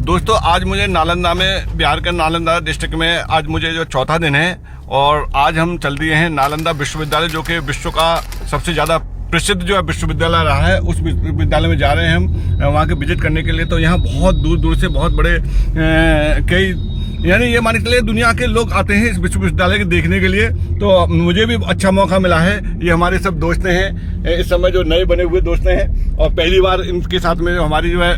दोस्तों आज मुझे नालंदा में, बिहार के नालंदा डिस्ट्रिक्ट में आज मुझे जो चौथा दिन है और आज हम चल दिए हैं नालंदा विश्वविद्यालय, जो कि विश्व का सबसे ज़्यादा प्रसिद्ध जो है विश्वविद्यालय रहा है। उस विश्वविद्यालय में जा रहे हैं हम वहाँ के विजिट करने के लिए। तो यहाँ बहुत दूर दूर से बहुत बड़े कई यानी ये मान के चलिए दुनिया के लोग आते हैं इस विश्वविद्यालय के देखने के लिए। तो मुझे भी अच्छा मौका मिला है। ये हमारे सब दोस्त हैं इस समय जो नए बने हुए दोस्त हैं और पहली बार इनके साथ में हमारी जो है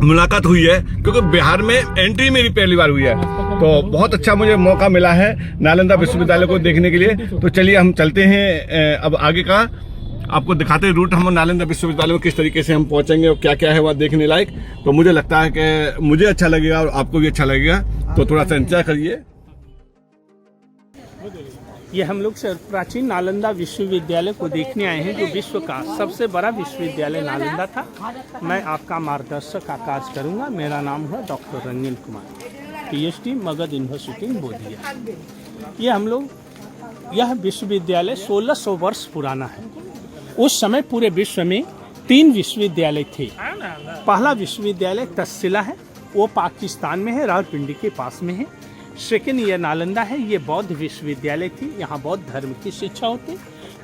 मुलाकात हुई है, क्योंकि बिहार में एंट्री मेरी पहली बार हुई है। तो बहुत अच्छा मुझे मौका मिला है नालंदा विश्वविद्यालय को देखने के लिए। तो चलिए हम चलते हैं, अब आगे का आपको दिखाते हैं रूट। हम नालंदा विश्वविद्यालय में किस तरीके से हम पहुंचेंगे और क्या क्या है वहाँ देखने लायक। तो मुझे लगता है कि मुझे अच्छा लगेगा और आपको भी अच्छा लगेगा, तो थोड़ा सा इंतजार करिए। ये हम लोग प्राचीन नालंदा विश्वविद्यालय को देखने आए हैं, जो विश्व का सबसे बड़ा विश्वविद्यालय नालंदा था। मैं आपका मार्गदर्शक का कार्य करूंगा। मेरा नाम है doctor Ranjan Kumar, PhD Magadh university Bodhiya. ये हम लोग, यह विश्वविद्यालय 1600 वर्ष पुराना है। उस समय पूरे विश्व में 3 विश्वविद्यालय थे। पहला विश्वविद्यालय तक्षशिला है, वो पाकिस्तान में है, रावलपिंडी के पास में है। सेकेंड ये नालंदा है, ये बौद्ध विश्वविद्यालय थी, यहाँ बौद्ध धर्म की शिक्षा होती।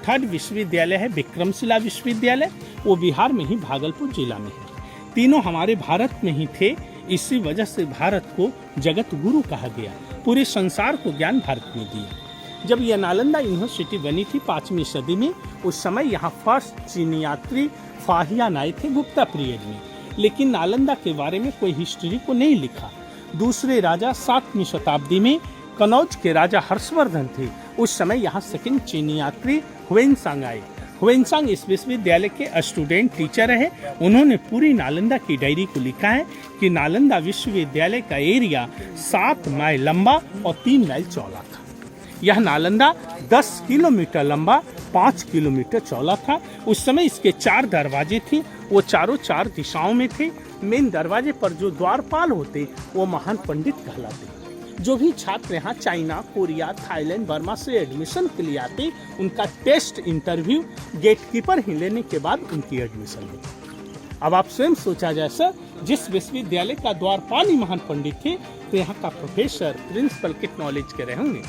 थर्ड विश्वविद्यालय है विक्रमशिला विश्वविद्यालय, वो बिहार में ही भागलपुर जिला में है। तीनों हमारे भारत में ही थे। इसी वजह से भारत को जगत गुरु कहा गया, पूरे संसार को ज्ञान भारत में दिया। जब यह नालंदा यूनिवर्सिटी बनी थी 5वीं सदी में, उस समय यहाँ फर्स्ट चीनी यात्री फाहियान आए थे गुप्ता पीरियड में। लेकिन नालंदा के बारे में कोई हिस्ट्री को नहीं लिखा। दूसरे राजा 7वीं शताब्दी में कनौज के राजा हर्षवर्धन थे। उस समय यहाँ सेकंड चीनी यात्री हुएनसांग आए। हुएनसांग इस विश्वविद्यालय के स्टूडेंट टीचर रहे। उन्होंने पूरी नालंदा की डायरी को लिखा है कि नालंदा विश्वविद्यालय का एरिया 7 माइल लंबा और 3 माइल चौड़ा था। यह नालंदा 10 किलोमीटर लंबा, 5 किलोमीटर चौड़ा था। उस समय इसके 4 दरवाजे थे, वो चारों 4 दिशाओं में थे। मेन दरवाजे पर जो द्वारपाल होते वो महान पंडित कहलाते। जो भी छात्र यहाँ चाइना, कोरिया, थाईलैंड, बर्मा से एडमिशन के लिए आते, उनका टेस्ट इंटरव्यू गेटकीपर ही लेने के बाद उनकी एडमिशन होती। अब आप स्वयं सोचा जाए सर, जिस विश्वविद्यालय का द्वारपाल ही महान पंडित थे, तो यहाँ का प्रोफेसर, प्रिंसिपल कित नॉलेज के रहे होंगे।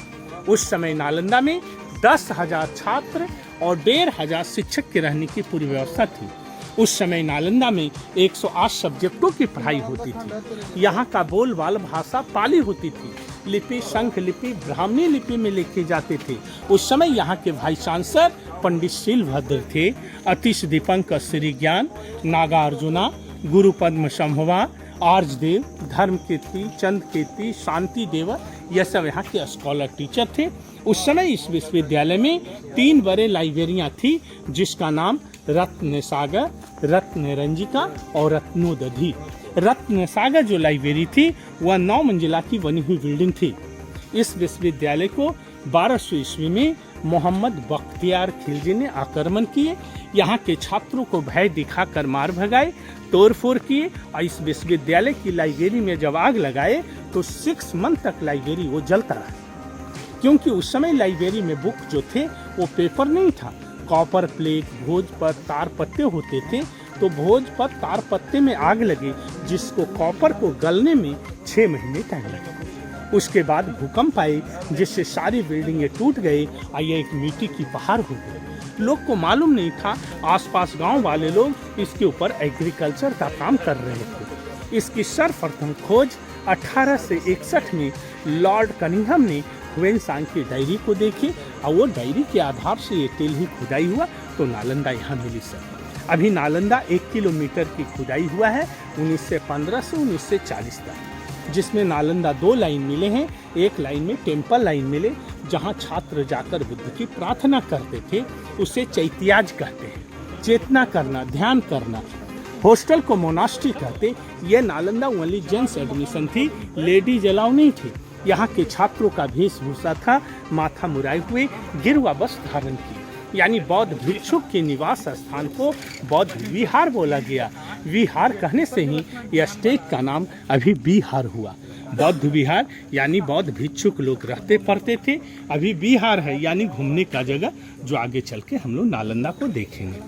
उस समय नालंदा में 10,000 छात्र और 1,500 शिक्षक के रहने की पूरी व्यवस्था थी। उस समय नालंदा में 108 सब्जेक्टों की पढ़ाई होती थी। यहाँ का बोलबाल भाषा पाली होती थी। लिपि शंख लिपि ब्राह्मणी लिपि में लिखे जाते थे। उस समय यहाँ के वाइस चांसलर पंडित शीलभद्र थे। अतिश दीपंकर श्री ज्ञान, नागार्जुना, गुरु पद्म संभवा, आर्जदेव, धर्म कीर्ति, चंद कीर्ति, शांति देव, यह सब यहाँ के स्कॉलर टीचर थे। उस समय इस विश्वविद्यालय में 3 बड़े लाइब्रेरियाँ थी, जिसका नाम रत्न सागर, रत्न रंजिका और रत्नोदधि। रत्न सागर जो लाइब्रेरी थी वह 9 मंजिला की बनी हुई बिल्डिंग थी। इस विश्वविद्यालय को 1200 ईस्वी में मोहम्मद बख्तियार खिलजी ने आक्रमण किए। यहाँ के छात्रों को भय दिखाकर मार भगाए, तोड़फोड़ किए और इस विश्वविद्यालय की लाइब्रेरी में जब आग लगाए तो 6 मंथ तक लाइब्रेरी वो जलता रहा। क्योंकि उस समय लाइब्रेरी में बुक जो थे वो पेपर नहीं था, कॉपर प्लेट, भोज पर तार पत्ते होते थे। तो भोज पर तार पत्ते में आग लगी, जिसको कॉपर को गलने में 6 महीने टाइम लगा। उसके बाद भूकंप आए, जिससे सारी बिल्डिंगें टूट गई और ये एक मिट्टी की पहाड़ हो गई। लोग को मालूम नहीं था, आसपास गांव वाले लोग इसके ऊपर एग्रीकल्चर का काम कर रहे थे। इसकी सर्वप्रथम खोज 1861 में लॉर्ड कनिंघम ने हुएनसांग की डायरी को देखी और वो डायरी के आधार से ये टेल ही खुदाई हुआ तो नालंदा यहाँ मिली सर। अभी नालंदा 1 किलोमीटर की खुदाई हुआ है 1915 से 1940 तक, जिसमें नालंदा 2 लाइन मिले हैं। एक लाइन में टेम्पल लाइन मिले, जहाँ छात्र जाकर बुद्ध की प्रार्थना करते थे, उसे चैत्याज कहते हैं, चेतना करना, ध्यान करना। हॉस्टल को मोनास्ट्री कहते। ये नालंदा ओनली जेंट्स एडमिशन थी, लेडीज अलाउ नहीं थी। यहाँ के छात्रों का वेशभूषा था माथा मुराए हुए, गिरवा वस्त्र धारण की, यानी बौद्ध भिक्षुक के निवास स्थान को बौद्ध विहार बोला गया। विहार कहने से ही यह स्टेट का नाम अभी बिहार हुआ। बौद्ध विहार यानी बौद्ध भिक्षुक लोग रहते पढ़ते थे। अभी बिहार है यानी घूमने का जगह, जो आगे चल के हम लोग नालंदा को देखेंगे।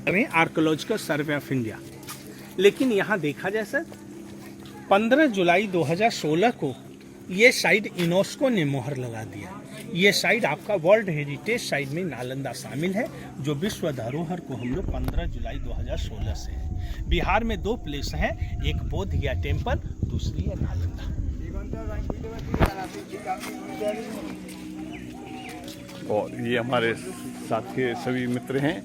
Archaeological survey of India. लेकिन यहाँ देखा जाए सर, 15 जुलाई 2016 को ये साइट यूनेस्को ने मोहर लगा दिया। ये साइट आपका वर्ल्ड हेरिटेज साइट में नालंदा शामिल है, जो विश्व धरोहर को हम लोग 15 जुलाई 2016 से है। बिहार में 2 प्लेस हैं, एक बोध गया टेम्पल, दूसरी है नालंदा। और ये हमारे साथ के सभी मित्र हैं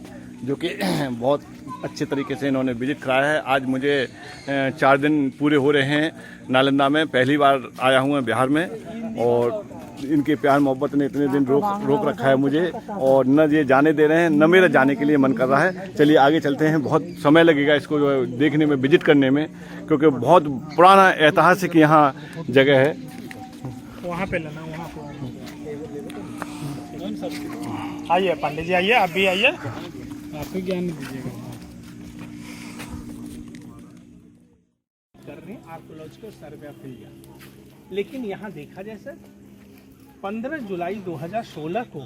जो कि बहुत अच्छे तरीके से इन्होंने विजिट कराया है। आज मुझे 4 दिन पूरे हो रहे हैं नालंदा में। पहली बार आया हूँ मैं बिहार में, और इनके प्यार मोहब्बत ने इतने दिन रोक रखा है मुझे, और न ये जाने दे रहे हैं न मेरा जाने के लिए मन कर रहा है। चलिए आगे चलते हैं। बहुत समय लगेगा इसको जो देखने में, विजिट करने में, क्योंकि बहुत पुराना ऐतिहासिक यहाँ जगह है। वहाँ पे लेना, वहाँ पे आइए पांडे जी, आइए, आप भी आइए, आप भी ज्ञान दीजिएगा। कर रहे हैं आर्कोलॉजिकल सर्वे ऑफ इंडिया। लेकिन यहाँ देखा जाए सर, 15 जुलाई 2016 को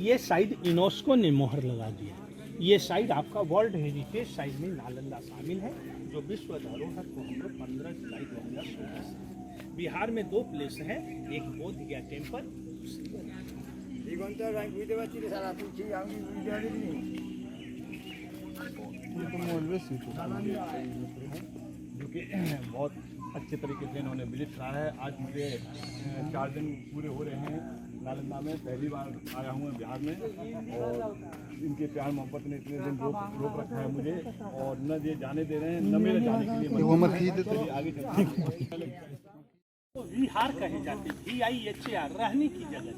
ये साइट यूनेस्को ने मोहर लगा दिया। ये साइट आपका वर्ल्ड हेरिटेज साइट में नालंदा शामिल है, जो विश्व धरोहर को हम लोग 15 जुलाई 2016 से। बिहार में 2 प्लेस हैं, एक बोध गया टेम्पल, जो कि बहुत अच्छे तरीके से इन्होंने विजिट कराया है। आज मुझे 4 दिन पूरे हो रहे हैं नालंदा में। पहली बार आया हूँ मैं बिहार में, और इनके प्यार मोहब्बत ने इतने दिन रोक रखा है मुझे, और न ये जाने दे रहे हैं न मेरे जाने के लिए। चलिए आगे चलते हैं। विहार कहे जाते, VIHAR, रहने की जगह।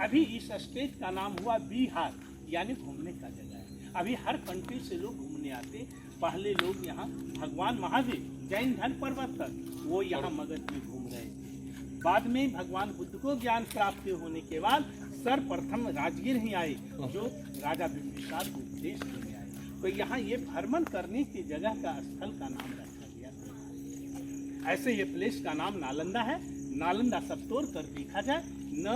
अभी इस स्टेट का नाम हुआ बिहार, यानी घूमने का जगह है। अभी हर कंट्री से लोग घूमने आते। पहले लोग यहाँ भगवान महावीर, जैन धर्म प्रवर्तक, वो यहाँ मगध में घूम रहे थे। बाद में भगवान बुद्ध को ज्ञान प्राप्त होने के बाद सर्वप्रथम राजगीर ही आए, जो राजा बिंबिसार को उपदेश देने आए। तो यहाँ ये भ्रमण करने की जगह का स्थल का नाम रखा गया। ऐसे ये प्लेस का नाम नालंदा है। नालंदा सब तोड़ कर देखा जाए, न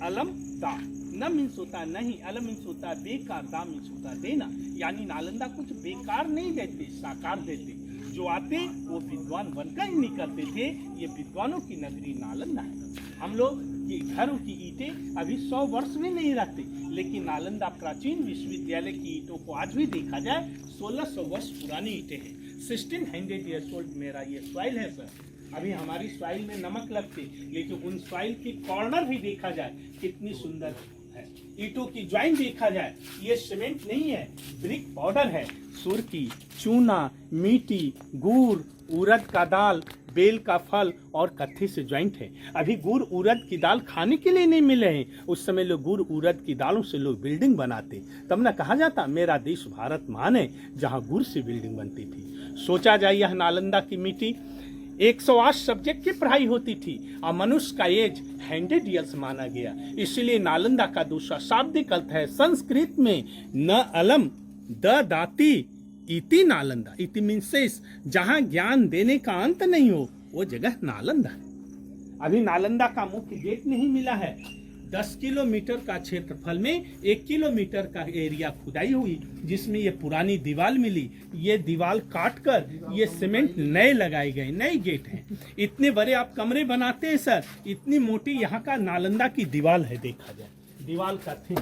अलम दा, न मीन्स होता नहीं, अलम मीन्स होता बेकार, दा मीन्स होता देना। यानी नालंदा कुछ बेकार नहीं देते, साकार देते। जो आते वो विद्वान बनकर ही निकलते थे। ये विद्वानों की नगरी नालंदा है। हम लोग की घरों की ईंटें अभी 100 वर्ष में नहीं रहते, लेकिन नालंदा प्राचीन विश्वविद्यालय की ईंटों को आज भी देखा जाए 1600 वर्ष पुरानी ईंटें हैं। 1600 ईयर्स ओल्ड मेरा ये सॉइल है सर। अभी हमारी सॉइल में नमक लगते, लेकिन उन सॉइल की कॉर्नर भी देखा जाए कितनी सुंदर है। ईंटों की ज्वाइन देखा जाए, ये सीमेंट नहीं है, ब्रिक पाउडर है। सुरकी, चूना, मिट्टी, गुड़, उड़द का दाल, बेल का फल और कत्थी से ज्वाइंट है। अभी गुड़ उड़द की दाल खाने के लिए नहीं मिले हैं। उस समय लोग गुड़ उड़द की दालों से लोग बिल्डिंग बनाते। तब ना कहा जाता मेरा देश भारत महान है, जहाँ गुड़ से बिल्डिंग बनती थी। सोचा जाए यह नालंदा की मिट्टी 108 सब्जेक्ट की पढ़ाई होती थी, और मनुष्य का एज 100 ईयर्स माना गया। इसलिए नालंदा का दूसरा शाब्दिक अर्थ है संस्कृत में न अलम द दाती इति नालंदा। इति मीन्स जहां ज्ञान देने का अंत नहीं हो, वो जगह नालंदा है। अभी नालंदा का मुख्य गेट नहीं मिला है। 10 किलोमीटर का क्षेत्रफल में 1 किलोमीटर का एरिया खुदाई हुई, जिसमें ये पुरानी दीवार मिली। ये दीवार काट कर ये सीमेंट नए लगाए गए, नए गेट हैं। इतने बड़े आप कमरे बनाते हैं सर, इतनी मोटी यहाँ का नालंदा की दीवार है। देखा जाए दीवार का थिंग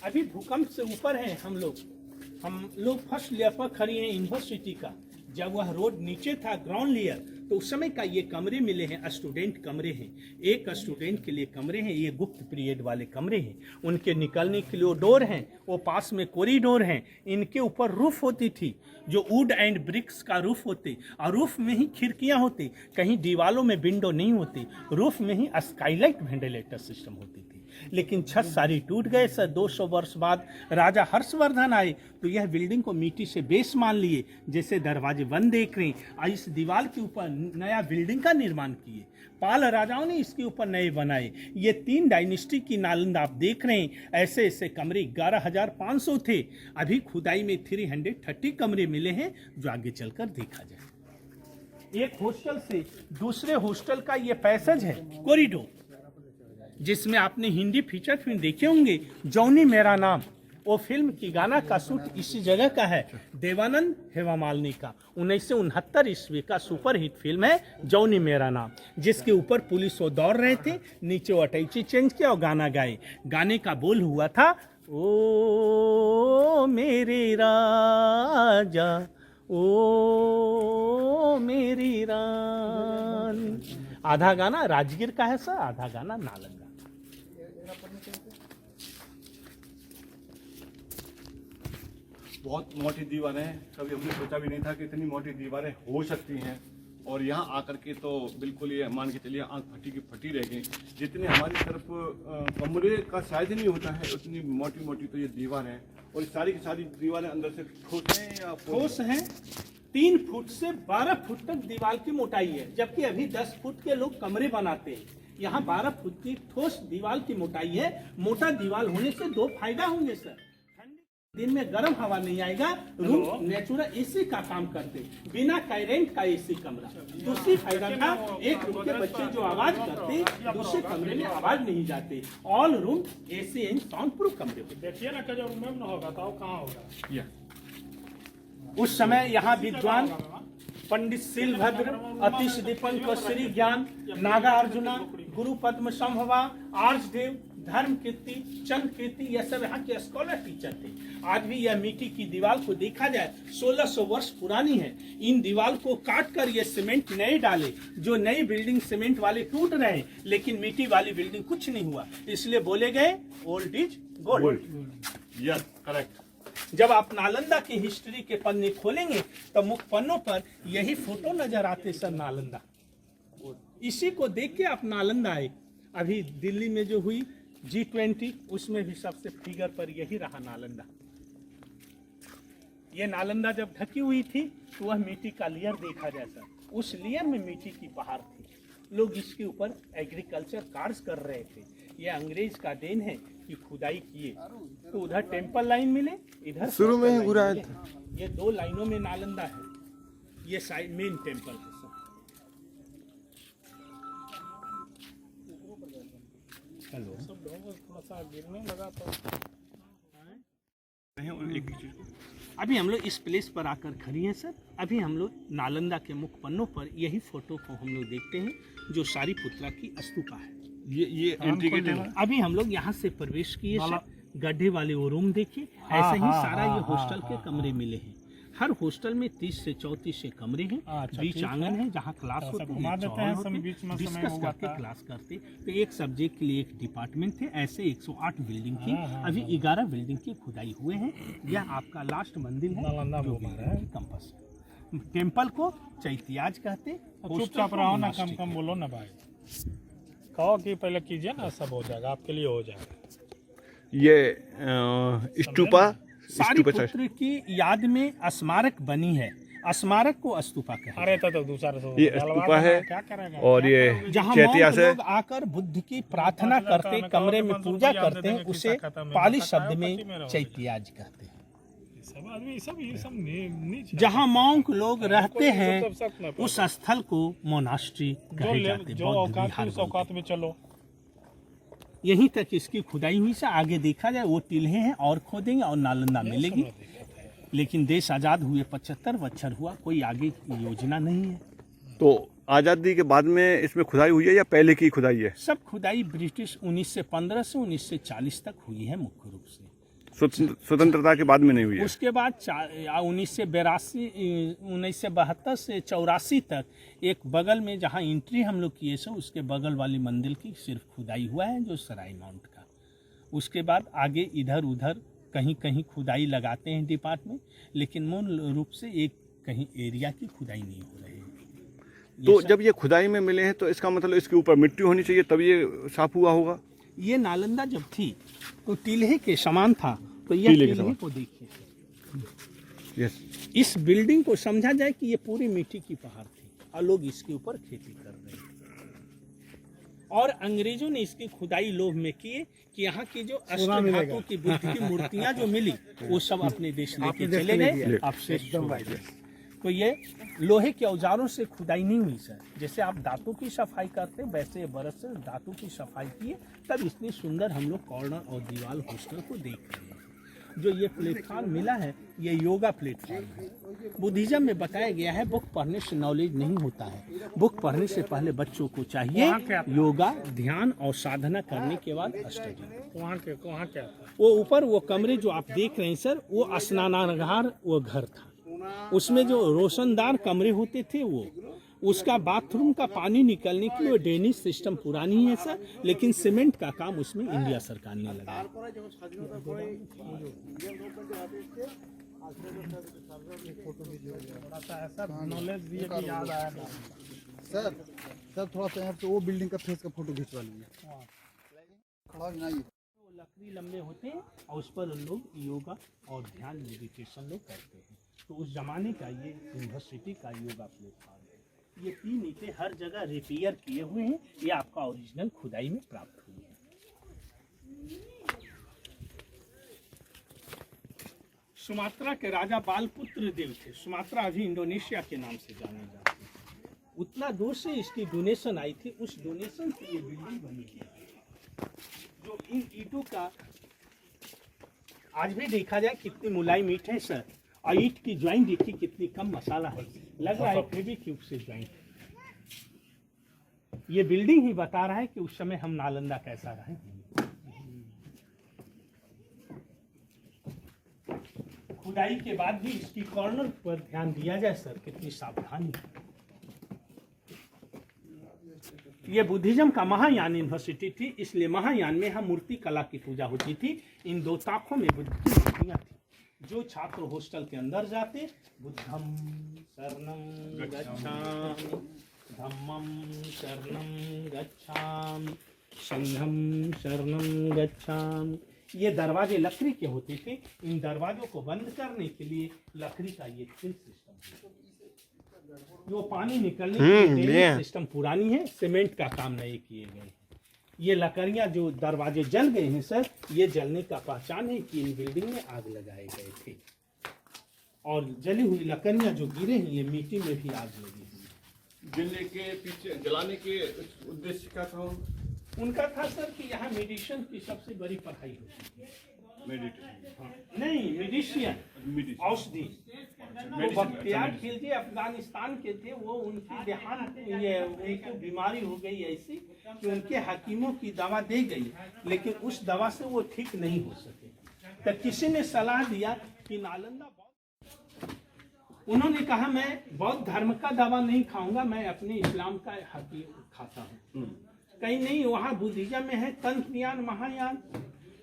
अभी भूकंप से ऊपर है। हम लोग फर्स्ट लेयर पर खड़ी हैं यूनिवर्सिटी का। जब वह रोड नीचे था ग्राउंड लेयर, तो उस समय का ये कमरे मिले हैं, स्टूडेंट कमरे हैं। एक स्टूडेंट के लिए कमरे हैं, ये गुप्त पीरियड वाले कमरे हैं। उनके निकलने के लिए वो डोर हैं, वो पास में कॉरिडोर हैं। इनके ऊपर रूफ होती थी, जो वुड एंड ब्रिक्स का रूफ होते, और रूफ में ही खिड़कियां होती। कहीं दीवालों में विंडो नहीं होती, रूफ में ही स्काईलाइट वेंटिलेटर सिस्टम होती थी। लेकिन छत सारी टूट गए सर। 200 वर्ष बाद राजा हर्षवर्धन आए, तो यह बिल्डिंग को मिट्टी से बेस मान लिए, जैसे दरवाजे बंद देख रहे हैं। और इस दीवार के ऊपर नया बिल्डिंग का निर्माण किए। पाल राजाओं ने इसके ऊपर नए बनाए। ये 3 डायनेस्टी की नालंदा आप देख रहे हैं। ऐसे ऐसे कमरे 11,500 थे। अभी खुदाई में 330 कमरे मिले हैं, जो आगे चलकर देखा जाए। एक हॉस्टल से दूसरे हॉस्टल का ये पैसेज है, कॉरिडोर, जिसमें आपने हिंदी फीचर फिल्म देखे होंगे जौनी मेरा नाम। वो फिल्म की गाना का शूट इसी जगह का है, देवानंद हेमा मालिनी का 1969 ईस्वी का सुपरहिट फिल्म है जौनी मेरा नाम, जिसके ऊपर पुलिस वो दौड़ रहे थे, नीचे वो अटैची चेंज किया और गाना गाए। गाने का बोल हुआ था, ओ मेरे राजा, ओ मेरी रानी। आधा गाना राजगीर का है सर, आधा गाना नालंदा। बहुत मोटी दीवारें हैं, कभी हमने सोचा भी नहीं था कि इतनी मोटी दीवारें हो सकती हैं। और यहाँ आकर के तो बिल्कुल ये मान के चलिए आंख फटी की फटी रह गई। जितने हमारी तरफ कमरे का साइज नहीं होता है उतनी मोटी मोटी तो ये दीवार है। और सारी की सारी दीवारें अंदर से ठोस हैं या ठोस हैं। 3 फुट से 12 फुट तक दीवार की मोटाई है, जबकि अभी 10 फुट के लोग कमरे बनाते हैं। यहाँ 12 फुट की ठोस दीवार की मोटाई है। मोटा दीवार होने से 2 फायदा होंगे सर। दिन में गर्म हवा नहीं आएगा, रूम नेचुरल एसी का काम करते, बिना करेंट का एसी कमरा। दूसरी फायदा था, एक रूम के बच्चे जो आवाज करते दूसरे कमरे में आवाज नहीं जाते। All room AC and sound proof कमरे होते। देखिए ना कि जो रूम में होगा तो कहाँ होगा। उस समय यहाँ विद्वान पंडित शिलभद्र, अतिश दीपंकर श्री ज्ञान, नागा अर्जुना, गुरु पद्म संभवा, आर्षदेव, धर्म कीर्ति, चंद कीर्ति, यह सब यहाँ के स्कॉलर टीचर थे। आज भी यह मिट्टी की दीवार को देखा जाए 1600 वर्ष पुरानी है। इन दीवार को काट कर ये सीमेंट नए डाले, जो नई बिल्डिंग सीमेंट वाले टूट रहे हैं, लेकिन मिट्टी वाली बिल्डिंग कुछ नहीं हुआ। इसलिए बोले गए old is gold. Yes correct. जब आप नालंदा की हिस्ट्री के पन्ने खोलेंगे तो मुख्य पन्नों पर यही फोटो नजर आते सर, नालंदा। इसी को देख के आप नालंदा आए। अभी दिल्ली में जो हुई G20, उसमें भी सबसे फिगर पर यही रहा नालंदा। ये नालंदा जब ढकी हुई थी तो वह मिट्टी का लेयर देखा जाए सर, उस लेयर में मिट्टी की पहाड़ थी। लोग इसके ऊपर एग्रीकल्चर कार्य कर रहे थे। यह अंग्रेज का देन है कि खुदाई किए तो उधर टेम्पल लाइन मिले, इधर शुरू में ही बुराया था। ये 2 लाइनों में नालंदा है, ये साइड मेन टेम्पल है सर। हेलो, थोड़ा सा गिरने लगा तो अभी हम लोग इस प्लेस पर आकर खड़ी हैं सर। अभी हम लोग नालंदा के मुख्य पन्नों पर यही फोटो को हम लोग देखते हैं, जो सारीपुत्रा की स्तूपा है। ये एंट्री गेट है। अभी हम लोग यहाँ से प्रवेश किए सर, गड्ढे वाले वो रूम देखिए। ऐसे ही सारा ये हॉस्टल के कमरे मिले हैं। हर हॉस्टल में 30 से 34 कमरे हैं। बीच आंगन है जहाँ क्लास होते हैं, डिस्कस करके क्लास करते। तो एक सब्जेक्ट के लिए एक डिपार्टमेंट थे। ऐसे 108 बिल्डिंग की, अभी 11 बिल्डिंग की खुदाई हुए हैं। यह आपका लास्ट मंदिर है जो कैंपस। टेम्पल को चैतियाज कहते। चुपचाप रहो ना, कम कम बोलो ना भाई। कहो कि पहले कीजिए ना, सब हो जाएगा, आपके लिए हो जाएगा। ये स्तूपा सारीपुत्र की याद में स्मारक बनी है। स्मारक को स्तूपा कहते हैं। अरे तो दूसरा ये स्तूपा है। क्या करेगा। और ये जहाँ लोग आकर बुद्ध की प्रार्थना करते, कमरे में पूजा करते हैं, उसे पाली शब्द में चैतियाज कहते हैं। जहाँ मॉन्क लोग रहते हैं उस स्थल को मोनास्ट्री कहे जाते हैं। जो औकात में चलो। यहीं तक इसकी खुदाई हुई से आगे देखा जाए वो टिल्हे हैं और खोदेंगे और नालंदा मिलेगी। लेकिन देश आज़ाद हुए 75 बच्चर हुआ, कोई आगे की योजना नहीं है। तो आज़ादी के बाद में इसमें खुदाई हुई है या पहले की खुदाई है? सब खुदाई ब्रिटिश 1915 से 1940 तक हुई है मुख्य रूप से। स्वतंत्रता के बाद में नहीं हुई है। उसके बाद 1972 से 84 तक एक बगल में जहाँ एंट्री हम लोग किए थे, उसके बगल वाली मंदिर की सिर्फ खुदाई हुआ है, जो सराय माउंट का। उसके बाद आगे इधर उधर कहीं कहीं खुदाई लगाते हैं डिपार्टमेंट, लेकिन मूल रूप से एक कहीं एरिया की खुदाई नहीं हो रही है। तो जब ये खुदाई में मिले हैं तो इसका मतलब इसके ऊपर मिट्टी होनी चाहिए तब ये साफ हुआ होगा। ये नालंदा जब थी तो टिल्हे के समान था, तो यह टिल्हे को देखिए। इस बिल्डिंग को समझा जाए कि ये पूरी मिट्टी की पहाड़ थी और लोग इसके ऊपर खेती कर रहे हैं। और अंग्रेजों ने इसकी खुदाई लोभ में किए कि यहाँ की जो अष्टधातु की बुद्ध की मूर्तियां जो मिली वो सब अपने देश लेके चले गए। तो ये लोहे के औजारों से खुदाई नहीं हुई सर। जैसे आप दांतों की सफाई करते हैं वैसे बरस से दांतों की सफाई किए, तब इतनी सुंदर हम लोग कॉर्नर और दीवार हॉस्टल को देख रहे हैं। जो ये प्लेटफॉर्म मिला है ये योगा प्लेटफॉर्म है। बुद्धिज्म में बताया गया है बुक पढ़ने से नॉलेज नहीं होता है, बुक पढ़ने से पहले बच्चों को चाहिए योगा, ध्यान और साधना करने के बाद स्टडी। वहाँ क्या था? वो ऊपर वो कमरे जो आप देख रहे हैं सर, वो स्नानागार वो घर था। उसमें जो रोशनदार कमरे होते थे वो, उसका बाथरूम का पानी निकलने के लिए ड्रेनेज सिस्टम पुरानी है सर, लेकिन सीमेंट का काम उसमें इंडिया सरकार ने लगाया। ऐसा नॉलेज दिए कि याद आया ना। सर थोड़ा सा यहाँ पे वो बिल्डिंग का फेस का फोटो खिंचवा लीजिए। खड़ा हो जाइए। वो लकड़ी लंबे होते हैं और उस पर लोग योगा और ध्यान मेडिटेशन लोग करते हैं। तो उस जमाने का ये यूनिवर्सिटी का योगा प्लेटफॉर्म है। ये 3 ईंटें हर जगह रिपेयर किए हुए हैं, ये आपका ओरिजिनल खुदाई में प्राप्त हुई है। सुमात्रा के राजा बालपुत्र देव थे। सुमात्रा अभी इंडोनेशिया के नाम से जाने जाते हैं। उतना दूर से इसकी डोनेशन आई थी, उस डोनेशन से ये बिल्डिंग बनी है। जो इन ईंटों का आज भी देखा जाए कितनी मुलायम ईंट है सर, और ईंट की ज्वाइंट देखिए कितनी कम मसाला है, लग रहा है फेविक्विक से ज्वाइंट। ये बिल्डिंग ही बता रहा है कि उस समय हम नालंदा कैसा रहे। खुदाई के बाद भी इसकी कॉर्नर पर ध्यान दिया जाए सर, कितनी सावधानी। ये बुद्धिज्म का महायान यूनिवर्सिटी थी, इसलिए महायान में हम मूर्ति कला की पूजा होती थी। इन 2 ताकों में बुद्ध की मूर्तियां थी। जो छात्र हॉस्टल के अंदर जाते, बुद्धम शरणं गच्छामि, धम्मं शरणं गच्छामि, संघं शरणं गच्छामि। ये दरवाजे लकड़ी के होते थे। इन दरवाजों को बंद करने के लिए लकड़ी का ये थिन सिस्टम है। जो पानी निकलने के लिए सिस्टम पुरानी है, सीमेंट का काम नहीं किए गए हैं। ये लकड़ियां जो दरवाजे जल गए हैं सर, ये जलने का पहचान है कि इन बिल्डिंग में आग लगाए गए थे। और जली हुई लकड़ियां जो गिरे हैं, ये मिट्टी में भी आग लगी हुई। जलने के पीछे जलाने के उद्देश्य क्या था? उनका था सर कि यहाँ मेडिसिन की सबसे बड़ी पढ़ाई होती है। मेडिटेशन नहीं, मेडिसिन, औषधि। वो बख्तियार खिलजी अफगानिस्तान के थे, वो उनकी देहांत, ये उनको बीमारी हो गई ऐसी कि उनके हकीमों की दवा दे गई, लेकिन उस दवा से वो ठीक नहीं हो सके। तो किसी ने सलाह दिया कि नालंदा, उन्होंने कहा मैं बौद्ध धर्म का दवा नहीं खाऊंगा, मैं अपने इस्लाम का हकीम खाता हूँ। कहीं नहीं, वहाँ बुद्धिज्म में है तंत्रयान महायान।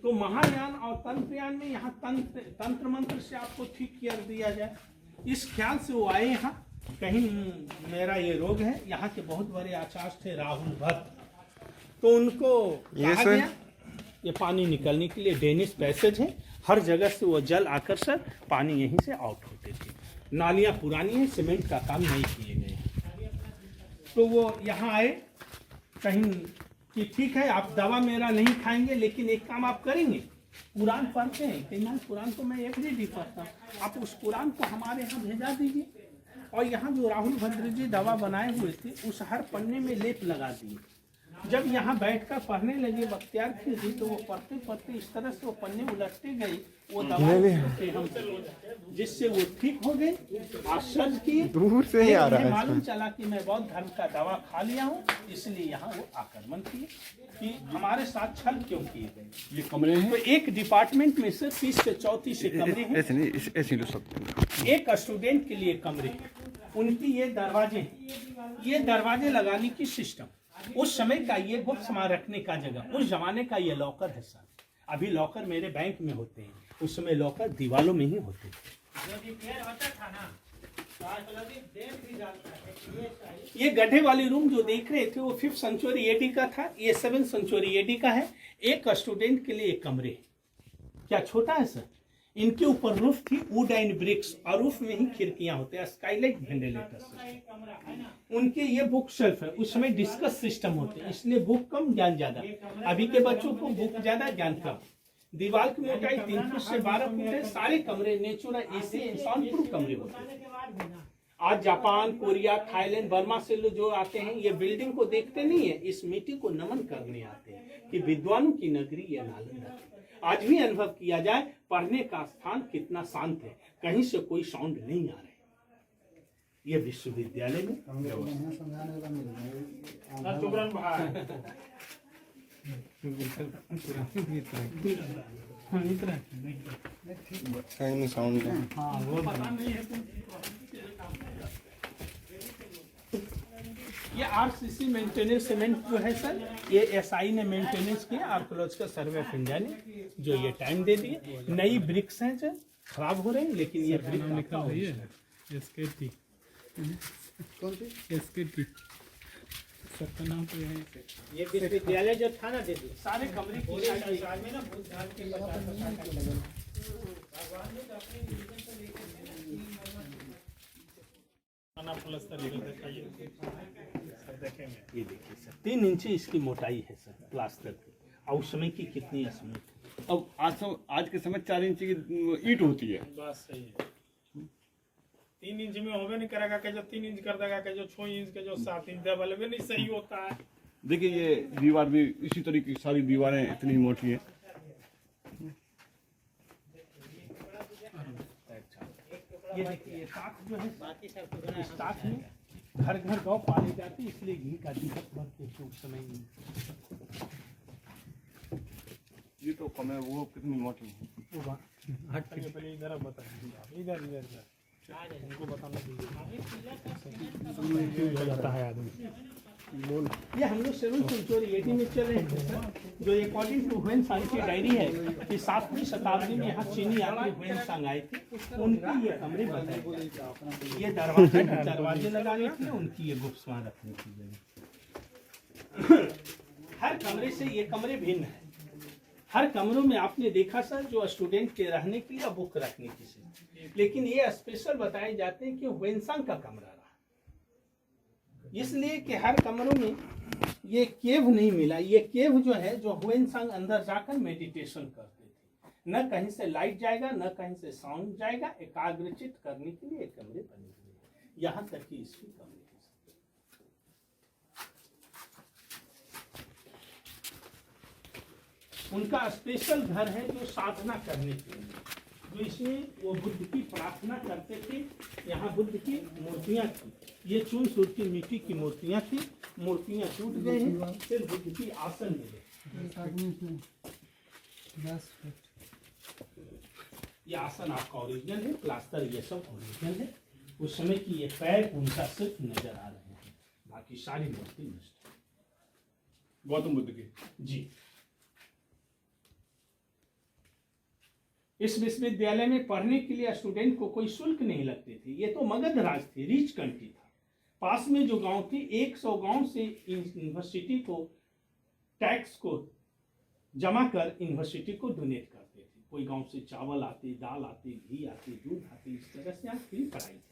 तो महायान और तंत्रयान में यहाँ तंत्र मंत्र से आपको ठीक कर दिया जाए, इस ख्याल से वो आए यहाँ। कहीं मेरा ये रोग है, यहाँ के बहुत बड़े आचार्य थे राहुल भट्ट, तो उनको कहा गया ये पानी निकलने के लिए ड्रेनेज पैसेज है, हर जगह से वो जल आकर सर पानी यहीं से आउट होते थे। नालियाँ पुरानी हैं, सीमेंट का काम नहीं किए गए। तो वो यहाँ आए कहीं कि ठीक है आप दवा मेरा नहीं खाएंगे, लेकिन एक काम आप करेंगे, कुरान पढ़ते हैं कई ना, कुरान को मैं एवरी डे पढ़ता हूँ, आप उस कुरान को हमारे यहाँ भेजा दीजिए। और यहाँ जो राहुल भद्र जी दवा बनाए हुए थे, उस हर पन्ने में लेप लगा दिए। जब यहाँ बैठकर पढ़ने लगे बख्तियार खिलजी, तो वो पढ़ते पढ़ते इस तरह से वो पन्ने उलटते गए, वो दवा हम जिससे वो ठीक हो गए। आश्चर्य किए, दूर से ही आ रहा है, मालूम चला कि मैं बौद्ध धर्म का दवा खा लिया हूँ, इसलिए यहाँ वो आक्रमण किए कि हमारे साथ छल क्यों किए गए। ये कमरे हैं, तो एक डिपार्टमेंट में से 30 से 34 कमरे हैं, एक स्टूडेंट के लिए कमरे, उनकी ये दरवाजे, ये दरवाजे लगाने की सिस्टम, उस समय का ये गुप्त सामान रखने का जगह, उस जमाने का ये लॉकर है सर। अभी लॉकर मेरे बैंक में होते हैं, उस समय लॉकर दीवालों में ही होते थे। ये गड्ढे वाली रूम जो देख रहे थे वो 5th सेंचुरी एडी का था, ये 7th सेंचुरी एडी का है। एक स्टूडेंट के लिए एक कमरे, क्या छोटा है सर। इनके ऊपर रूफ थी वुड एंड ब्रिक्स, और रूफ में ही खिड़कियां होते हैं, स्काईलाइट वेंटिलेटर। उनके ये बुक शेल्फ है, उसमें डिस्कस सिस्टम होते हैं, इसलिए बुक कम ज्ञान ज्यादा। अभी के बच्चों को बुक ज्यादा ज्ञान कम। दीवार की मोटाई 3 फुट से 12 फुट है। सारे कमरे natural AC and sound proof कमरे होते हैं। आज जापान, कोरिया, थाईलैंड, बर्मा से लोग जो आते हैं ये बिल्डिंग को देखते नहीं है, इस मिट्टी को नमन करने आते हैं कि विद्वानों की नगरी ये नालंदा है। आज भी अनुभव किया जाए पढ़ने का स्थान कितना शांत है, कहीं से कोई साउंड नहीं आ रहा है। ये विश्वविद्यालय में समझाने वाला मिल ना चुबरन भाई कहीं नहीं साउंड हाँ वो पता नहीं है ये आरसीसी मेंटेनेंस सीमेंट जो है सर, ये एसआई ने मेंटेनेंस किया, आर्कोलॉजिकल सर्वे ऑफ इंडिया ने जो ये टाइम दे दिए। नई ब्रिक्स हैं जो खराब हो रहे हैं, लेकिन ये ब्रिक निकल रही है। एसकेटी कौन सी एसकेटी सबका नाम तो यही है। ये विश्वविद्यालय जो था ना दीदी, सारे कमरे की साइड में ना बुद्ध धर्म के प्लस्तर देखेंगे। ये देखिए सर 3 इंच इसकी मोटाई है सर प्लास्टर की, और उस समय की कितनी स्मूथ। अब आज के समय 4 इंच की ईंट होती है। बस सही है 3 इंच में होवे नहीं करेगा कि जो 3 इंच कर देगा कि जो 6 इंच के जो 7 इंच वाले भी नहीं सही होता है। देखिए ये दीवार भी इसी तरीके की सारी दीवारें इतनी मोटी है। ये देखिए साथ जो है स्टाफ में घर घर गौ पाले जाते, इसलिए घी का दीपक भरते थे उस समय में। ये तो कम है, वो कितनी मोटी है। पहले इधर बताइए इधर इधर इधर उनको बताना हो जाता है आदमी। ये हम लोग 7th सेंचुरी में चल रहे हैं सर, जो अकॉर्डिंग टू ह्वेन की डायरी है कि 7वीं शताब्दी में यहाँ चीनी यात्री ह्वेन सांग आए थे, उनकी ये कमरे बनाए गए। ये दरवाजे लगाने थे, उनकी ये गुप्तवां रखने की जगह। हर कमरे से ये कमरे भिन्न है। हर कमरों में आपने देखा सर जो स्टूडेंट के रहने की या बुक रखने की से, लेकिन ये स्पेशल बताए जाते हैं कि ह्वेनसांग का कमरा रहा, इसलिए कि हर कमरों में ये केव नहीं मिला। ये केव जो है जो ह्वेनसांग अंदर जाकर मेडिटेशन करते थे, न कहीं से लाइट जाएगा न कहीं से साउंड जाएगा, एकाग्रचित करने के लिए एक कमरे बने हुए हैं। यहाँ तक कि इसकी कमरे उनका स्पेशल घर है जो साधना करने के लिए, जो इसमें वो बुद्ध की प्रार्थना करते थे। यहाँ बुद्ध की मूर्तियाँ थी, ये चून सूर की मिट्टी की मूर्तियाँ थी, मूर्तियाँ टूट गई हैं, फिर बुद्ध की आसन मिले। ये आसन आपका ओरिजिनल है, प्लास्टर ये सब ओरिजिनल है। उस समय की ये पैर उनका सिर्फ नजर आ रहे हैं, बाकी सारी मूर्ति नष्ट है। गौतम बुद्ध की जी। इस विश्वविद्यालय में पढ़ने के लिए स्टूडेंट को कोई शुल्क नहीं लगते थे। ये तो मगध राज थी, रिच कंट्री था। पास में जो गांव थी 100 गांव से यूनिवर्सिटी को टैक्स को जमा कर यूनिवर्सिटी को डोनेट करते थे। कोई गांव से चावल आते, दाल आते, घी आते, दूध आते, इस तरह से यहाँ फ्री पढ़ाई थी।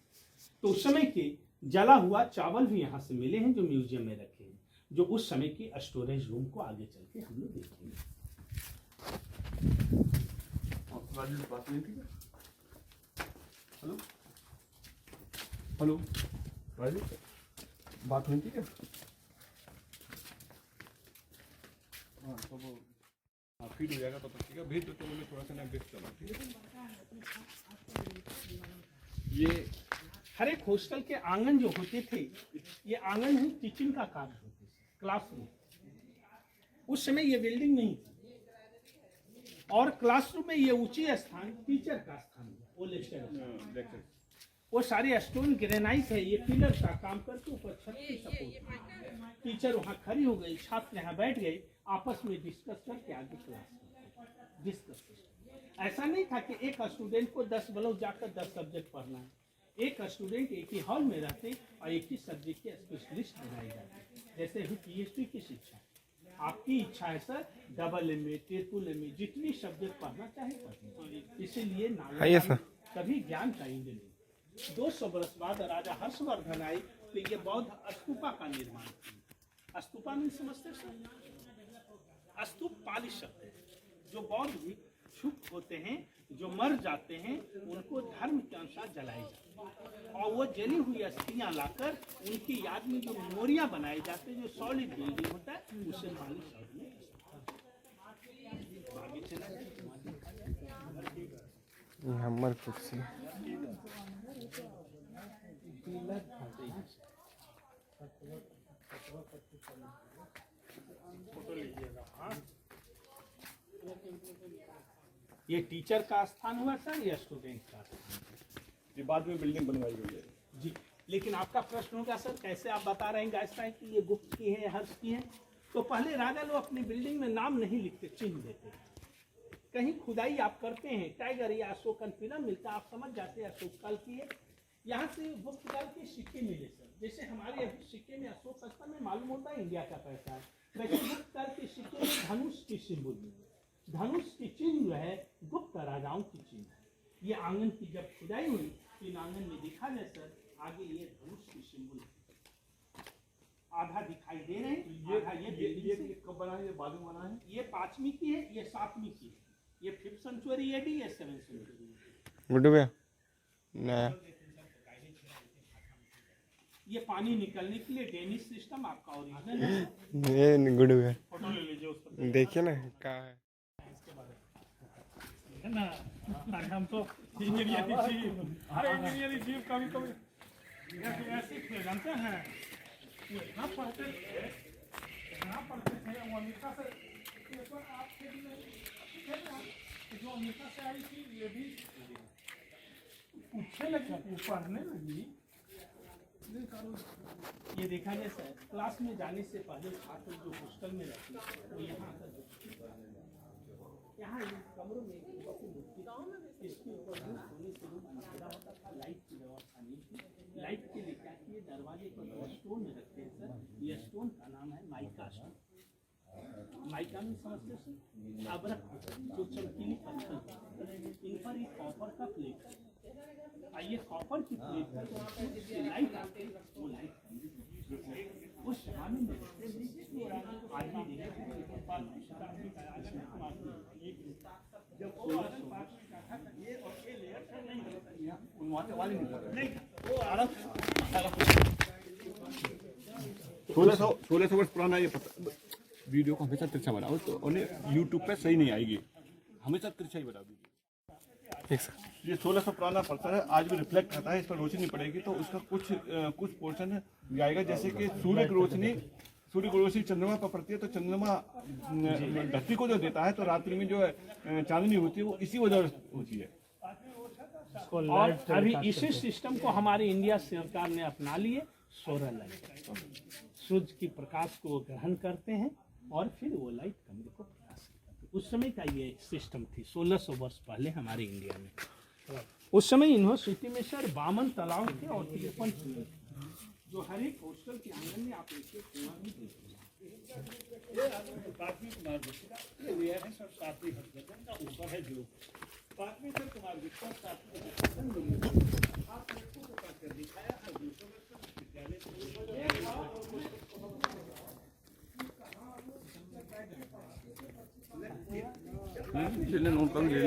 तो उस समय के जला हुआ चावल भी यहाँ से मिले हैं जो म्यूजियम में रखे हैं, जो उस समय की स्टोरेज रूम को आगे चल के हम लोग देखेंगे। बात नहीं थी क्या? हेलो हेलो राजू, बात हुई थी क्या? हाँ तो वो फीड हो जाएगा तो ठीक है, भेज दो तो मुझे थोड़ा सा ना व्यस्त चला, ठीक है। ये हर एक हॉस्टल के आंगन जो होते थे, ये आंगन ही टीचिंग का कार्य होते थे, क्लासरूम। उस समय ये बिल्डिंग नहीं थी, और क्लासरूम में ये ऊंची स्थान टीचर का स्थान है, वो सारे स्टोन ग्रेनाइट है, ये पिलर का काम करके ऊपर छत की सपोर्ट। टीचर वहाँ खड़ी हो गई, छात्र यहाँ बैठ गए, आपस में डिस्कस करके आगे क्लास डिस्कस। ऐसा नहीं था कि एक स्टूडेंट को 10 ब्लॉक जाकर 10 सब्जेक्ट पढ़ना है। एक स्टूडेंट एक ही हॉल में रहते और एक ही सब्जेक्ट के स्पेशलिस्ट बनाए जाते। जैसे अभी PhD की शिक्षा, आपकी इच्छा है सर AA, MA, जितनी सब्जेक्ट पढ़ना चाहे पढ़िए। इसीलिए नालंदा कभी ज्ञान का इंद्र नहीं। 200 वर्ष बाद राजा हर्षवर्धन आए तो ये बौद्ध स्तूपा का निर्माण किया। स्तूपा नहीं समझते सर? स्तूप पाली शब्द है, जो बौद्ध भिक्षुक होते हैं जो मर जाते हैं उनको धर्म के अनुसार जलाए जाते हैं, और और वो जली हुई अस्थियां लाकर उनकी याद में जो मेमोरिया बनाए जाते हैं, जो सॉलिड बिल्डिंग होता है, उसे माली साइड में आगे चला। हमर कुर्सी ये टीचर का स्थान हुआ सर या स्टूडेंट का? ये बाद में बिल्डिंग बनवाई गई है जी, लेकिन आपका प्रश्न होगा सर कैसे आप बता रहे हैं गायस्टाइन की ये गुप्त की है, हर्ष की है? तो पहले राजा लोग अपनी बिल्डिंग में नाम नहीं लिखते, चिन्ह देते। कहीं खुदाई आप करते हैं, टाइगर या अशोकन फिल्म मिलता, आप समझ जाते हैं अशोक काल की है। यहाँ से गुप्त काल के सिक्के मिले सर, जैसे हमारे अभी सिक्के में अशोक सत्ता में मालूम होता है इंडिया का पैसा है, वैसे गुप्त काल के सिक्के में धनुष की सिंबल मिले। धनुष की चिन्ह जो है गुप्त राजाओं की चिन्ह है। ये आंगन की जब खुदाई हुई, इन आंगन में दिखा जाए सर, आगे ये धनुष की सिंबल आधा दिखाई दे रहे हैं, आधा ये कब बना है? ये बाद में बना है। ये 5वीं की है, ये 7वीं की है, ये 5th सेंचुरी AD, ये 7th सेंचुरी। गुड भैया नया ये पानी निकलने के लिए डेनिश सिस्टम आपका ओरिजिनल है। ये गुड भैया फोटो ले लीजिए उस पर देखिए ना कहाँ है। है ना। अरे हम तो इंजीनियरिंग चीफ, अरे इंजीनियरिंग चीफ कभी कभी ऐसे थे जानते हैं, वो इतना पढ़ते थे वो अमेरिका से, आपके जो अमेरिका से आई थी ये भी पूछने लगी, पढ़ने लगी। ये देखा जाए सर, क्लास में जाने से पहले छात्र जो हॉस्टल में रहते हैं वो यहाँ कमरों में इसके ऊपर सोने से खड़ा होता था, लाइट की व्यवस्था नहीं थी। लाइट के लिए क्या किए, दरवाजे पर स्टोन रखते हैं सर, ये स्टोन का नाम है माइका स्टोन। माइका में समझते सर अबरक जो चमकीली पत्थर, इन पर एक कॉपर का प्लेट है, ये कॉपर की प्लेट पर लाइट आते हैं, वो लाइट उस जमाने में आदमी सोलह सौ वर्ष पुराना ये वीडियो को हमेशा तिरछा बनाओ तो उन्हें यूट्यूब पे सही नहीं आएगी, हमेशा तिरछा ही बना दीजिए। ये 1600 पुराना पड़ता है, आज भी रिफ्लेक्ट करता है, इस पर रोशनी पड़ेगी तो उसका कुछ पोर्शन आएगा। जैसे कि सूर्य की रोशनी चंद्रमा पर पड़ती है तो चंद्रमा धरती को जो देता है, तो रात्रि में जो चांदनी होती है वो इसी वजह से होती है। और अभी इसी सिस्टम को हमारे इंडिया सरकार ने अपना लिए, सोलर लाइट। सूर्य की प्रकाश को ग्रहण करते हैं और फिर वो लाइट कमरे को प्रकाश करते हैं। उस समय का ये सिस्टम थी 1600 वर्ष पहले हमारे इंडिया में। उस समय यूनिवर्सिटी में सर 52 तालाब थे और 53 कुएं थे, जो हर एक हॉस्टल के आंगन में आप एक कुआं भी देखते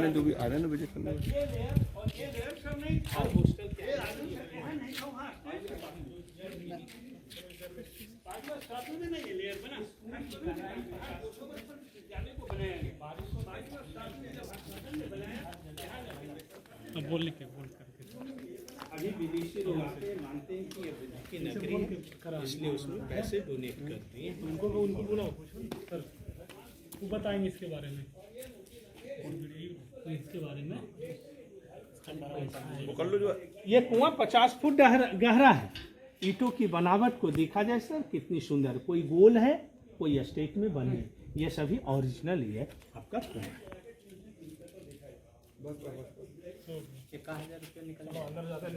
जो भी आ रहे हैं ना विजिट करने बोल करके अभी विदेशी लोग आते हैं, मानते हैं कि ये बुद्ध की नगरी है, इसलिए उसमें पैसे डोनेट करते हैं। उनको बुलाओ सर, वो बताएंगे इसके बारे में, इसके बारे में वो कर लो। जो ये कुआं 50 फुट गहरा है। ईंटों की बनावट को देखा जाए सर कितनी सुंदर, कोई गोल है कोई स्टेट में बनी है, ये सभी ओरिजिनल ही है आपका कुआं। 1000 रुपये निकल अंदर जाते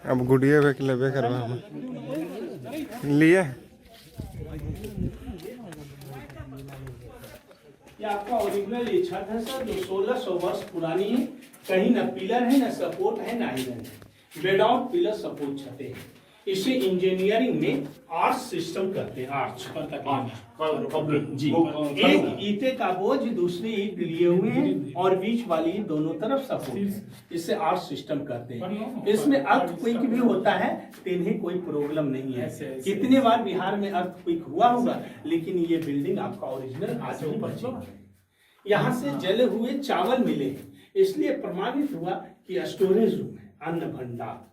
अब गुड़िया पे लेबे करवा हम लिए। ये आपका ओरिजिनल ये छत है सर, जो 1600 वर्ष पुरानी है। कहीं ना पिलर है, ना सपोर्ट है, ना आयरन है। विदाउट पिलर सपोर्ट छतें हैं। इसे इंजीनियरिंग में आर्च सिस्टम कहते हैं। आर्च जी, एक ईंटे का बोझ दूसरी ईंट लिए हुए हैं और बीच वाली ईंट दोनों तरफ सपोर्ट, इसे आर्च सिस्टम कहते हैं। इसमें अर्थक्वेक भी होता है तो इन्हें कोई प्रॉब्लम नहीं है। कितने बार बिहार में अर्थक्वेक हुआ होगा, लेकिन ये बिल्डिंग आपका ओरिजिनल आज भी बची है। यहाँ से जले हुए चावल मिले, इसलिए प्रमाणित हुआ कि स्टोरेज रूम है, अन्न भंडार।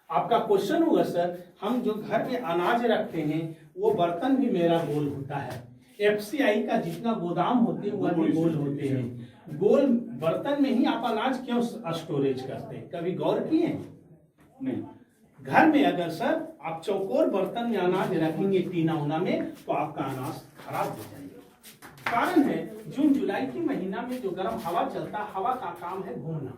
आपका क्वेश्चन होगा सर, हम जो घर में अनाज रखते हैं वो बर्तन भी मेरा गोल होता है। एफसीआई का जितना गोदाम होते हैं वह भी गोल होते हैं। गोल बर्तन में ही आप अनाज क्यों स्टोरेज करते हैं, कभी गौर किए? नहीं। घर में अगर सर आप चौकोर बर्तन में अनाज रखेंगे टीना उना में, तो आपका अनाज खराब हो जाएगा। कारण है जून जुलाई के महीना में जो गर्म हवा चलता है, हवा का काम है घूमना,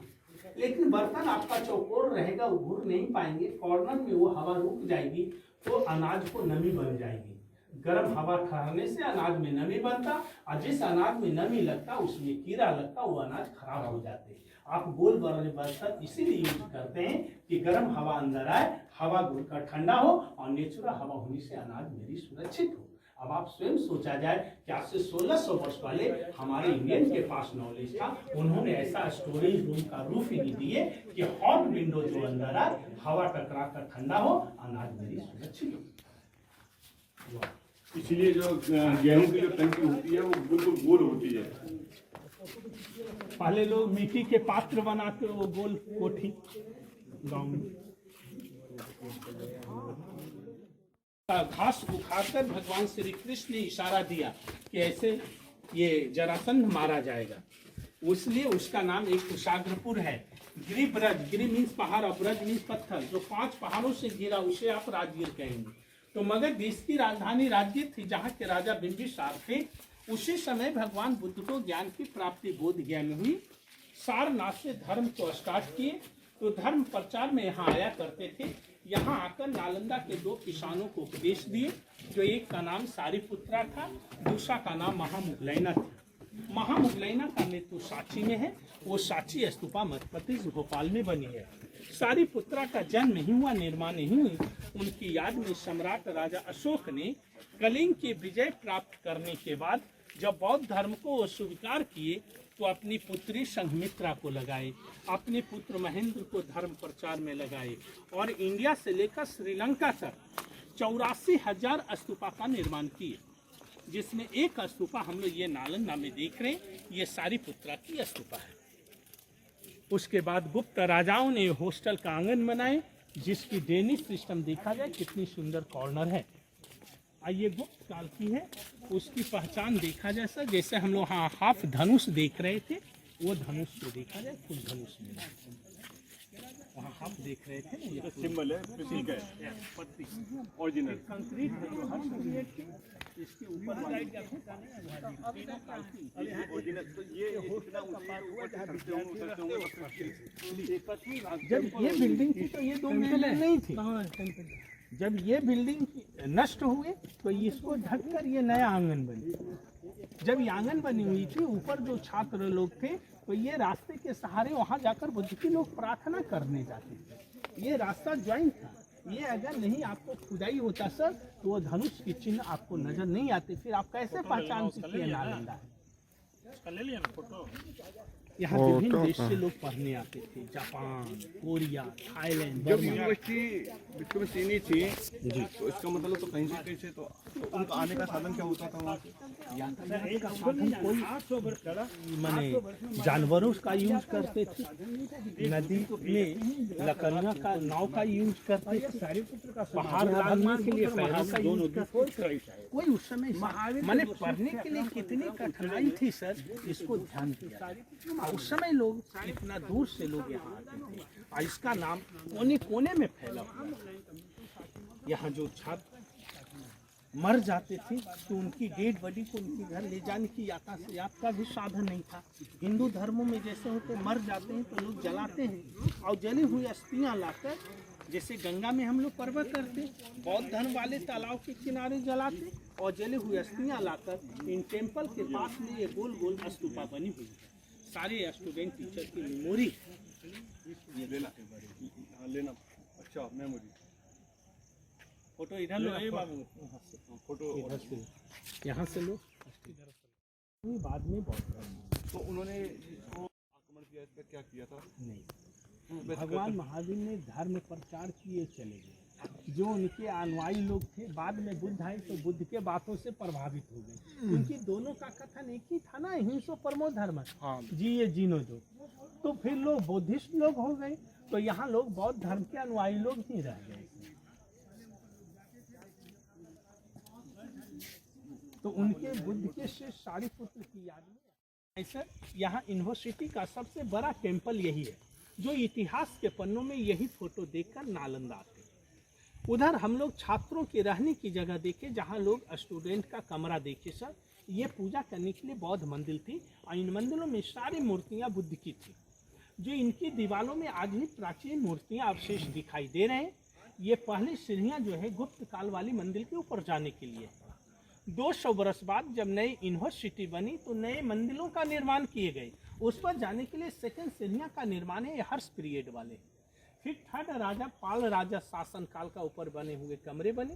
लेकिन बर्तन आपका चौकोर रहेगा, वो घूर नहीं पाएंगे, कॉर्नर में वो हवा रुक जाएगी तो अनाज को नमी बन जाएगी। गर्म हवा ठहरने से अनाज में नमी बनता, और जिस अनाज में नमी लगता उसमें कीड़ा लगता, वो अनाज खराब हो जाते। आप गोल वाले बर्तन इसीलिए यूज करते हैं कि गर्म हवा अंदर आए, हवा घुलकर ठंडा हो और नेचुरल हवा होने से अनाज मेरी सुरक्षित हो। अब आप स्वयं सोचा जाए कि आज से 1600 वर्ष पहले हमारे इंडियन के पास नॉलेज था, उन्होंने ऐसा स्टोरेज रूम का रूफ ही दिए कि हॉट विंडो जो अंदर आए, हवा टकरा कर ठंडा हो, अनाज मेरी सुरक्षित हो। इसीलिए जो गेहूं की जो टंकी होती है वो बिल्कुल गोल होती है। पहले लोग मिट्टी के पात्र बनाते, वो गोल कोठी गाँव में घास उखाड़कर भगवान श्री कृष्ण ने इशारा दिया कि ऐसे ये जरासंध मारा जाएगा, इसलिए उसका नाम एक कुशाग्रपुर है। गिरिब्रज, गिरि मीन्स पहाड़ और ब्रज मीन्स पत्थर, जो 5 पहाड़ों से घिरा उसे आप राजगीर कहेंगे। तो मगध देश की राजधानी राजगीर थी, जहाँ के राजा बिंबिसार थे। उसी समय भगवान बुद्ध को ज्ञान की प्राप्ति बोध ज्ञान में हुई। सारनाथ से धर्म को स्टार्ट किए, तो धर्म प्रचार में यहाँ आया करते थे। यहाँ आकर नालंदा के 2 किसानों को उपदेश दिए, जो एक का नाम सारिपुत्रा था, दूसरा का नाम महामुगलैना था। महामुगलैना का मृत्यु सांची में है, वो सांची स्तूपा मध्य प्रदेश भोपाल में बनी है। सारिपुत्रा का जन्म नहीं हुआ, निर्माण नहीं हुई। उनकी याद में सम्राट राजा अशोक ने कलिंग की विजय प्राप्त करने के बाद जब बौद्ध धर्म को स्वीकार किए, तो अपनी पुत्री संघमित्रा को लगाए, अपने पुत्र महेंद्र को धर्म प्रचार में लगाए, और इंडिया से लेकर श्रीलंका तक 84,000 स्तूपा का निर्माण किए, जिसमें एक स्तूपा हम लोग ये नालंदा में देख रहे हैं, ये सारिपुत्रा की स्तूपा है। उसके बाद गुप्त राजाओं ने हॉस्टल का आंगन बनाए, जिसकी ड्रेनेज सिस्टम देखा जाए कितनी सुंदर कॉर्नर है। ये गुप्त काल की है, उसकी पहचान देखा जाए सर, जैसे हम लोग हाँ हाफ धनुष देख रहे थे, वो धनुष को देखा जाए फुल धनुष में, वहाँ हाफ देख रहे थे, ये सिंबल है, प्रतीक है, ओरिजिनल कंक्रीट है जो हर सब्जेक्ट के इसके ऊपर जब ये बिल्डिंग थी तो ये 2 महल नहीं थी। जब ये बिल्डिंग नष्ट हुए तो इसको ढककर ये नया आंगन बनी। जब ये आंगन बनी हुई थी, ऊपर जो छात्र लोग थे तो ये रास्ते के सहारे वहां जाकर बुद्ध की लोग प्रार्थना करने जाते थे। ये रास्ता ज्वाइंट था। ये अगर नहीं आपको खुदाई होता सर, तो वो धनुष के चिन्ह आपको नजर नहीं आते। फिर आप कैसे पहचान सकते हैं नालंदा है? ले लिया ना फोटो। यहाँ विभिन्न देश से लोग पढ़ने आते थे, जापान, कोरिया, थाईलैंड, जब यूनिवर्सिटी विश्व में चीनी थी जी, तो इसका मतलब तो कहीं से कहीं से तो उनका आने का साधन क्या होता था वहाँ से? यातायात का साधन कोई माने जानवरों का यूज करते थे, नदी में लकड़ियाँ का नाव का यूज करते थे, पहाड़ लांघने के लिए पैरों का यूज करते थे। कोई उस समय माने पढ़ने के लिए कितनी कठिनाई थी सर, इसको ध्यान दिया। उस समय लोग इतना दूर से लोग यहाँ आते थे, और इसका नाम कोने कोने में फैला हुआ। यहाँ जो छात्र मर जाते थे तो उनकी डेड बॉडी को उनके घर ले जाने की यातायात का भी साधन नहीं था। हिंदू धर्मों में जैसे होते मर जाते हैं तो लोग जलाते हैं, और जली हुई अस्थियाँ लाकर जैसे गंगा में हम लोग पर्व करते, बौद्ध धर्म वाले तालाब के किनारे जलाते, और जली हुई अस्थियाँ लाकर इन टेम्पल के पास में ये गोल गोल स्तूपा बनी हुई है। सारे स्टूडेंट टीचर की मेमोरी लेना अच्छा मेमोरी फोटो इधर लो बाबू, फोटो इधर से, यहाँ से लो, बाद में बहुत तो उन्होंने जिसको आक्रमण किया इस पर क्या किया था? नहीं, भगवान महावीर ने धर्म प्रचार किए चले गए। जो उनके अनुयायी लोग थे, बाद में बुद्ध आए तो बुद्ध के बातों से प्रभावित हो गए, क्योंकि दोनों का कथन एक ही था ना, हिंसो परमो धर्म, जिए जीनो दो। तो फिर लोग बुद्धिस्ट लोग हो गए, तो यहाँ लोग बौद्ध धर्म के अनुयायी लोग ही रह गए। तो उनके बुद्ध के शिष्य सारिपुत्र की याद में ऐसा यहाँ यूनिवर्सिटी का सबसे बड़ा टेम्पल यही है, जो इतिहास के पन्नों में यही फोटो देखकर नालंदा आते। उधर हम लोग छात्रों के रहने की जगह देखे, जहाँ लोग स्टूडेंट का कमरा देखे। सर ये पूजा करने के लिए बौद्ध मंदिर थी, और इन मंदिरों में सारी मूर्तियाँ बुद्ध की थी। जो इनकी दीवारों में आज भी प्राचीन मूर्तियाँ अवशेष दिखाई दे रहे हैं। ये पहली सीढ़ियाँ जो है गुप्त काल वाली मंदिर के ऊपर जाने के लिए। 200 वर्ष बाद जब नई यूनिवर्सिटी बनी तो नए मंदिरों का निर्माण किए गए। उस पर जाने के लिए सेकंड सीढ़ियाँ का निर्माण है, हर्ष पीरियड वाले। फिर थर्ड राजा पाल राजा शासन काल का ऊपर बने हुए कमरे बने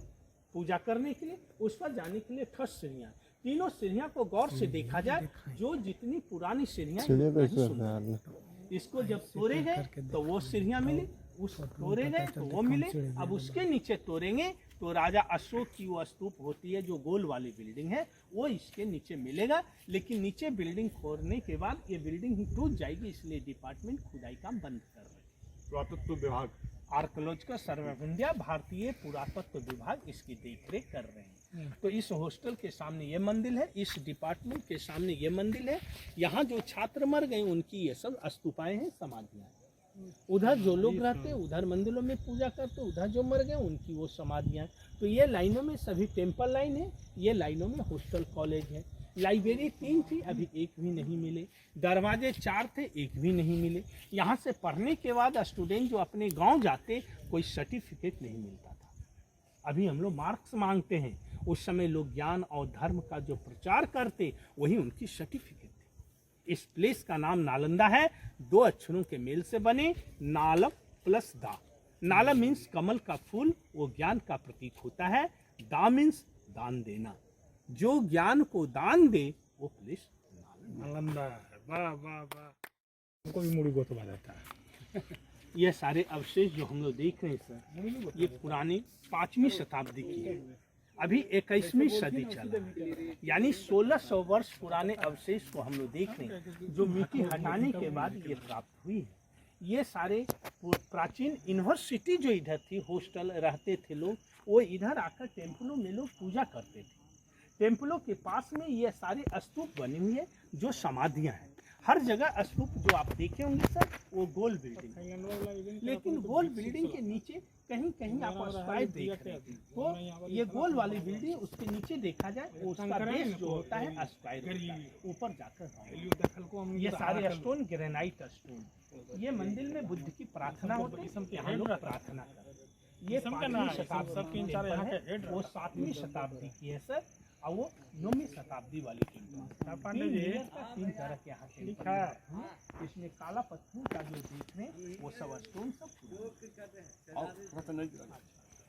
पूजा करने के लिए। उस पर जाने के लिए फर्स्ट सीढ़ियाँ, तीनों सीढ़ियाँ को गौर से देखा जाए, जो जितनी पुरानी सीढ़ियाँ, इसको जब तोड़े गए तो वो सीढ़ियाँ मिली, उस तोड़े गए तो वो मिले। अब उसके नीचे तोड़ेंगे तो राजा अशोक की वो स्तूप होती है, जो गोल वाली बिल्डिंग है, वो इसके नीचे मिलेगा। लेकिन नीचे बिल्डिंग खोदने के बाद ये बिल्डिंग ही टूट जाएगी, इसलिए डिपार्टमेंट खुदाई काम बंद कर रहे हैं। पुरातत्व विभाग, आर्कोलॉजिकल सर्वे ऑफ इंडिया, भारतीय पुरातत्व विभाग इसकी देखरेख कर रहे हैं। तो इस हॉस्टल के सामने ये मंदिर है, इस डिपार्टमेंट के सामने ये मंदिर है। यहाँ जो छात्र मर गए उनकी ये सब स्तूपाएं हैं, समाधियाँ हैं। उधर जो लोग रहते उधर मंदिरों में पूजा करते, उधर जो मर गए उनकी वो समाधियाँ। तो ये लाइनों में सभी टेम्पल लाइन है, ये लाइनों में हॉस्टल कॉलेज है। लाइब्रेरी 3 थी, अभी एक भी नहीं मिले। दरवाजे 4 थे, एक भी नहीं मिले। यहाँ से पढ़ने के बाद स्टूडेंट जो अपने गांव जाते, कोई सर्टिफिकेट नहीं मिलता था। अभी हम लोग मार्क्स मांगते हैं, उस समय लोग ज्ञान और धर्म का जो प्रचार करते वही उनकी सर्टिफिकेट थी। इस प्लेस का नाम नालंदा है, 2 अक्षरों के मेल से बने, नालम प्लस दा। नालम मीन्स कमल का फूल, वो ज्ञान का प्रतीक होता है। दा मीन्स दान देना, जो ज्ञान को दान दे वो प्लेस नालंदा है। वाह वाह वाह, हमको भी मुड़ी गोत रहता है। ये सारे अवशेष जो हम लोग देख रहे हैं सर, ये पुरानी 5वीं शताब्दी की है। अभी 21वीं सदी चल रहा है, यानी 1600 वर्ष पुराने अवशेष को हम लोग देख रहे हैं, जो मिट्टी हटाने के बाद ये प्राप्त हुई है। ये सारे प्राचीन यूनिवर्सिटी जो इधर थी, हॉस्टल रहते थे लोग, वो इधर आकर टेम्पलों में लोग पूजा करते थे। टेम्पलों के पास में ये सारे स्तूप बनी हुई है, जो समाधियाँ हैं। हर जगह स्तूप जो आप देखे होंगे सर, वो गोल बिल्डिंग है। लेकिन गोल बिल्डिंग के नीचे कहीं कहीं आप स्पायर देख रहे हैं, तो ये गोल वाली बिल्डिंग, उसके नीचे देखा जाए उसका बेस जो होता है स्पायर, ऊपर जाकर ये सारे स्टोन ग्रेनाइट स्टोन। ये मंदिर में बुद्ध की प्रार्थना होती है, यहाँ लोग प्रार्थना करते हैं। ये 5वीं शताब्दी की है, वो 7वीं शताब्दी की है सर, और वो 9वीं शताब्दी वाली पांडे जी 3 तरह के यहाँ टेम्पल है। इसमें काला पत्थर का जो देख रहे हैं वो सब स्टोन सब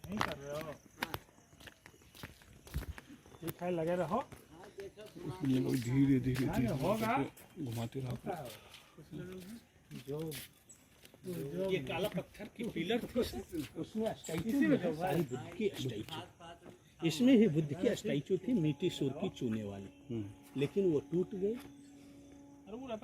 नहीं कर रहे हो, ठीक है, लगे रहो। धीरे धीरे होगा घुमाते रहो। जो ये काला पत्थर की पिलर थी, उसमें स्टैचू सारी बुद्ध की स्टैचू, इसमें भी बुद्ध की स्टैचू थी, मिट्टी सुर की चूने वाली, लेकिन वो टूट गई।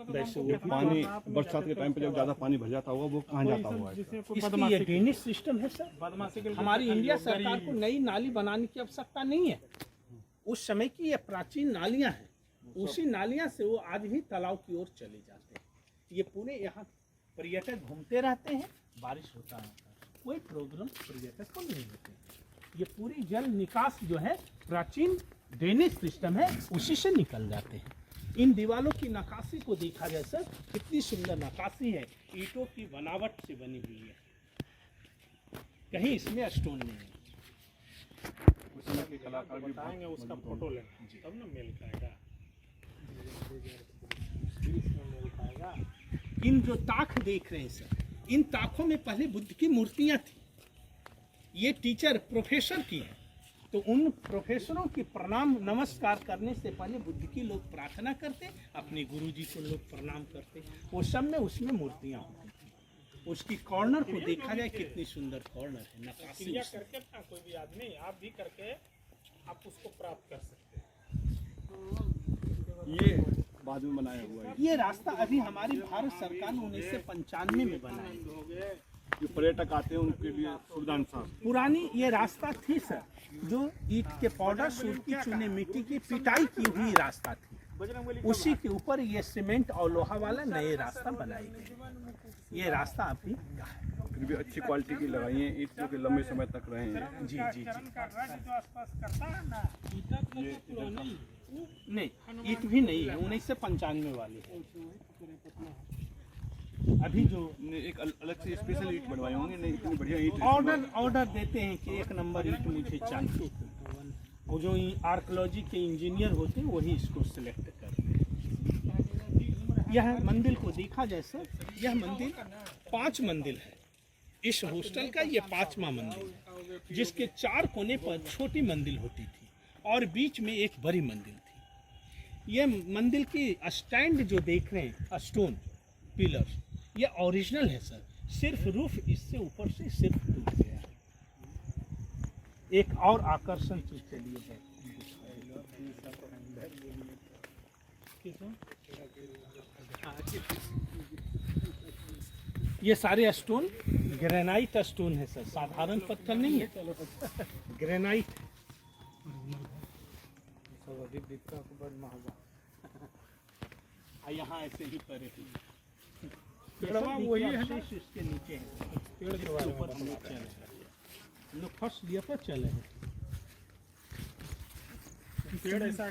वैसे वो पानी बरसात के टाइम पे जब ज्यादा पानी भर जाता हुआ, वो कहाँ जाता हुआ? इसकी ये ड्रेनेज सिस्टम है सर। हमारी इंडिया सरकार को नई नाली बनाने की आवश्यकता नहीं है। उस समय की ये प्राचीन नालियाँ हैं, उसी नालियाँ से वो आज भी तालाब की ओर चले जाते हैं। ये पूरे यहाँ पर्यटक घूमते रहते हैं, बारिश होता है, कोई प्रॉब्लम पर्यटक को नहीं होते। ये पूरी जल निकास जो है प्राचीन ड्रेनेज सिस्टम है, उसी से निकल जाते हैं। इन दीवारों की नक्काशी को देखा जाए सर, कितनी सुंदर नक्काशी है, ईंटों की बनावट से बनी हुई है, कहीं इसमें स्टोन नहीं है। कलाकार भी बताएंगे, उसका फोटो लेना तब ना मेल खाएगा। इन जो ताख देख रहे हैं सर, इन ताखों में पहले बुद्ध की मूर्तियां थी। ये टीचर प्रोफेसर की है, तो उन प्रोफेसरों की प्रणाम नमस्कार करने से पहले बुद्ध की लोग प्रार्थना करते, अपने गुरुजी को लोग प्रणाम करते। वो सब में उसमें मूर्तियाँ होती थी। उसकी कॉर्नर को देखा जाए कितनी सुंदर कॉर्नर है, नक्काशी क्रिया उसमें। करके ना कोई भी आदमी आप भी करके आप उसको प्राप्त कर सकते हैं। ये बाद में बनाया हुआ है। ये रास्ता अभी हमारी भारत सरकार ने 1995 में बनाया। जो पर्यटक आते हैं उनके लिए सुविधा अनुसार पुरानी ये रास्ता थी सर, जो ईट के पाउडर, सुरती, चूने, मिट्टी की पिटाई की हुई रास्ता थी। उसी के ऊपर ये सीमेंट और लोहा वाला नए रास्ता बनाई गई। ये रास्ता अभी का है। फिर भी अच्छी क्वालिटी की लगाई है, ईट जो कि लंबे समय तक रहे हैं। जी जी चरण कर रहा है जो आसपास करता है ना, नहीं, ईट भी नहीं है, 1995 वाली है। अभी जो एक अलग से स्पेशल ईट बनवाए होंगे, नहीं इतनी बढ़िया ईट ऑर्डर देते हैं कि 1 नंबर ईट मुझे चाहिए, और जो आर्कियोलॉजी के इंजीनियर होते हैं वही इसको सिलेक्ट करते हैं। यह मंदिर को देखा जैसे, यह मंदिर 5 मंदिर है। इस हॉस्टल का ये 5वां मंदिर है, जिसके 4 कोने पर छोटी मंदिर होती थी और बीच में एक बड़ी मंदिर थी। ये मंदिर की स्टैंड जो देख रहे हैं, स्टोन पिलर, ये ओरिजिनल है सर, सिर्फ रूफ इससे ऊपर से सिर्फ टूट गया है। एक और आकर्षण चीज के लिए है, ये सारे स्टोन ग्रेनाइट स्टोन है सर, साधारण पत्थर नहीं है, ग्रेनाइट। यहाँ ऐसे ही पड़े वही है, इसके नीचे है पेड़ के ऊपर हम लोग चल रहे, लोग फर्स्ट लिया पर चले हैं। पेड़ ऐसा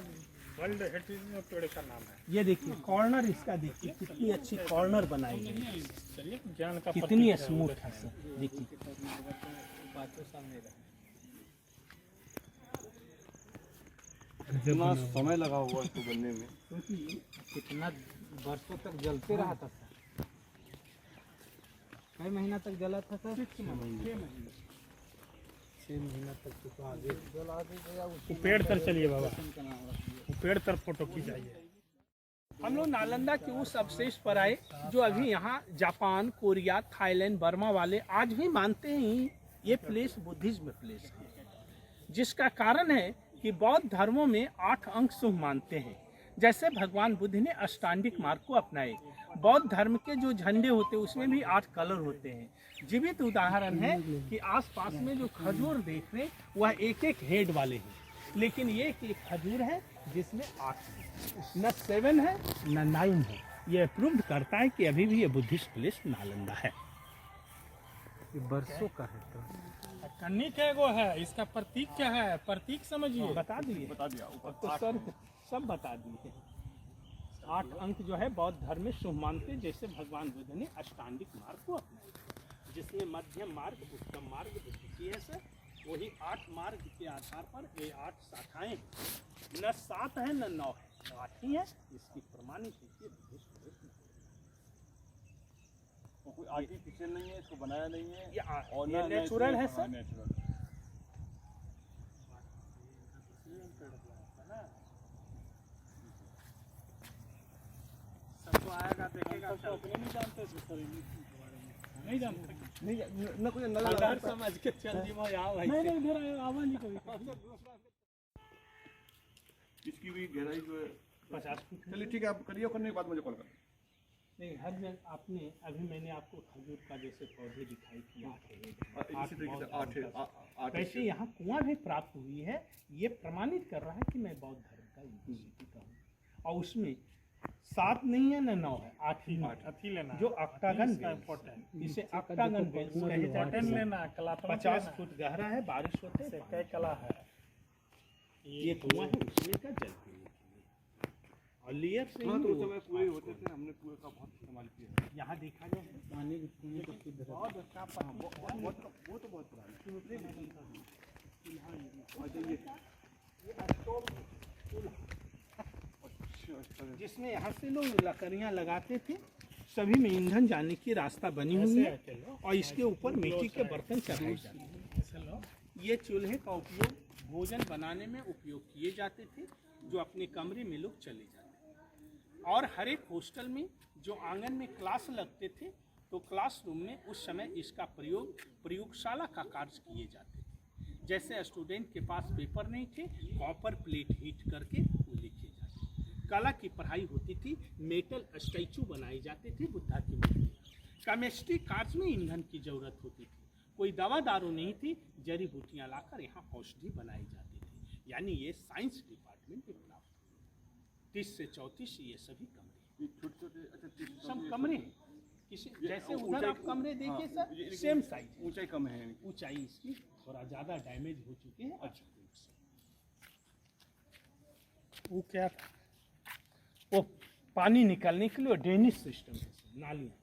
वर्ल्ड हेरिटेज में पेड़ का नाम है। ये देखिए कॉर्नर इसका, देखिए कितनी अच्छी कॉर्नर बनाई गई है, चलिए ज्ञान का कितनी स्मूथ है सर, देखिए। कितना समय लगा हुआ इसको बनने में, क्योंकि कितना वर्षों तक जलते रहा था सर। कई महीना तक जला था सर? 6 महीना तक तो आगे वो पेड़ तर चलिए बाबा, वो पेड़ तर फोटो खिंचाइए। हम लोग नालंदा के उस अवशेष पर आए जो अभी यहाँ जापान, कोरिया, थाईलैंड, बर्मा वाले आज भी मानते हैं ये प्लेस बुद्धिज्म प्लेस है, जिसका कारण है कि बौद्ध धर्मों में 8 अंग शुभ मानते हैं। जैसे भगवान बुद्ध ने अष्टांगिक मार्ग को अपनाए, बौद्ध धर्म के जो झंडे होते हैं उसमें भी 8 कलर होते हैं। जीवित उदाहरण है कि आसपास में जो खजूर देख रहे हैं वह एक हेड वाले हैं, लेकिन ये एक खजूर है जिसमें 8 है, न 7 है न 9 है। ये प्रूव करता है कि अभी भी ये बुद्धिस्ट प्लेस नालंदा है। ये बरसों का है तो कन्नी के एगो है, इसका प्रतीक क्या है, प्रतीक समझिए। बता दिए, बता दिया ऊपर तो सर सब बता दिए। 8 अंक जो है बौद्ध धर्म में शुभ मानते, जैसे भगवान बुद्ध ने अष्टांगिक मार्ग को अपनाया, जिसमें मध्यम मार्ग, उत्तम मार्ग बुद्ध की है सर। वही 8 मार्ग के आधार पर ये 8 शाखाएं हैं, न 7 है न 9 है, 8 ही है। इसकी प्रमाणित है, कोई आर्टिफिशियल नहीं है, इसको बनाया नहीं है, ये नेचुरल है सर। नेचुरल। सबको आएगा देखेगा, तो अपने नहीं जानते नहीं जानते, न कोई अंदर समझ के चल दी मैं यहाँ भाई। नहीं इधर आवा नहीं कभी। इसकी भी गहराई जो है 50 फीट। चलिए ठीक है, आप करिए, करने के बाद मुझे कॉल कर। नहीं, हर जगह आपने अभी मैंने आपको खजूर का जैसे पौधे दिखाई किया इसी तरीके से 8 वैसे यहाँ कुआं भी प्राप्त हुई है। ये प्रमाणित कर रहा है कि मैं बौद्ध धर्म का यूनिवर्सिटी का हूँ, और उसमें 7 नहीं है न 9 है, 8 ही अथी लेना जो ऑक्टागन का बेल्स, इम्पोर्टेंट इसे ऑक्टागन बेल्स कहे जाते पैटर्न हैं। लेना, कलात्मक 50 फुट गहरा है, बारिश होते से हैं। कई कला है। ये कुआं है उसमें का जल पीने के लिए, और लेयर से हाँ, ही तो उस वो समय कुएं होते थे, हमने कुएं का बहुत इस्तेमाल किया है। यहाँ देखा जाए पानी के कुएं को शुद्ध रखना। बहुत अच्छा वो तो बहुत पुराना है। जिसमें यहाँ से लोग लकड़ियाँ लगाते थे, सभी में ईंधन जाने की रास्ता बनी हुई है, और इसके ऊपर मिट्टी के बर्तन चढ़ाए जाते हैं। ये चूल्हे का उपयोग भोजन बनाने में उपयोग किए जाते थे, जो अपने कमरे में लोग चले जाते। और हर एक हॉस्टल में जो आंगन में क्लास लगते थे, तो क्लासरूम में उस समय इसका प्रयोग प्रयोगशाला का कार्य किए जाते थे। जैसे स्टूडेंट के पास पेपर नहीं थे, कॉपर प्लेट हीट करके वो लिखे जाते। कला की पढ़ाई होती थी, मेटल स्टैचू बनाए जाते थे बुद्धा की मूर्ति। केमिस्ट्री कार्य में ईंधन की जरूरत होती थी, कोई दवा दारू नहीं थी, जड़ी बूटियाँ लाकर यहाँ औषधि बनाई जाती थी। यानी ये साइंस डिपार्टमेंट में प्राप्त हुआ। 30 से 34 ये सभी कमरे, छोटे सब कमरे हैं। किसी जैसे उधर आप कमरे देखिए सर, सेम साइज, ऊंचाई कम है, ऊंचाई इसकी थोड़ा ज़्यादा डैमेज हो चुके हैं। अच्छा, वो क्या था, वो पानी निकलने के लिए ड्रेनेज सिस्टम है, नालियाँ।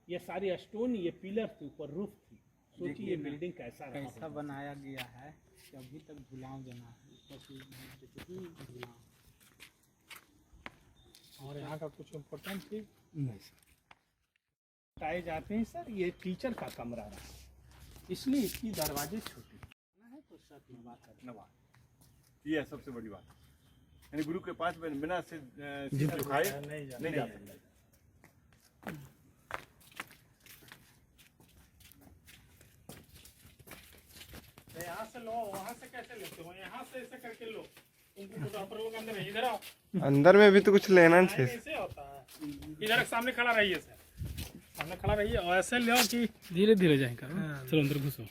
ये सारे स्टोन, ये पिलर थे, ऊपर रूफ थी। सोचिए ये बिल्डिंग कैसा रहा कैसा बनाया गया है कि अभी तक धुलाव जना है। और यहाँ का कुछ इम्पोर्टेंट चीज नहीं सर, बताए जाते हैं सर, ये टीचर का कमरा रहा, इसलिए इसकी दरवाजे छोटे है, तो सर नवा ये है सबसे बड़ी बात। यानी गुरु के पास बिना से खाए नहीं नहीं जाते। यहाँ से लो, वहाँ से कैसे लेते हो? यहाँ से ऐसे करके लो, उनको आप लोग अंदर है, इधर आओ। अंदर में भी तो कुछ लेना चाहिए। ऐसे होता है, इधर सामने खड़ा रहिए सर, सामने खड़ा रहिए और ऐसे ले कि धीरे धीरे जाएगा। चलो अंदर घुसो,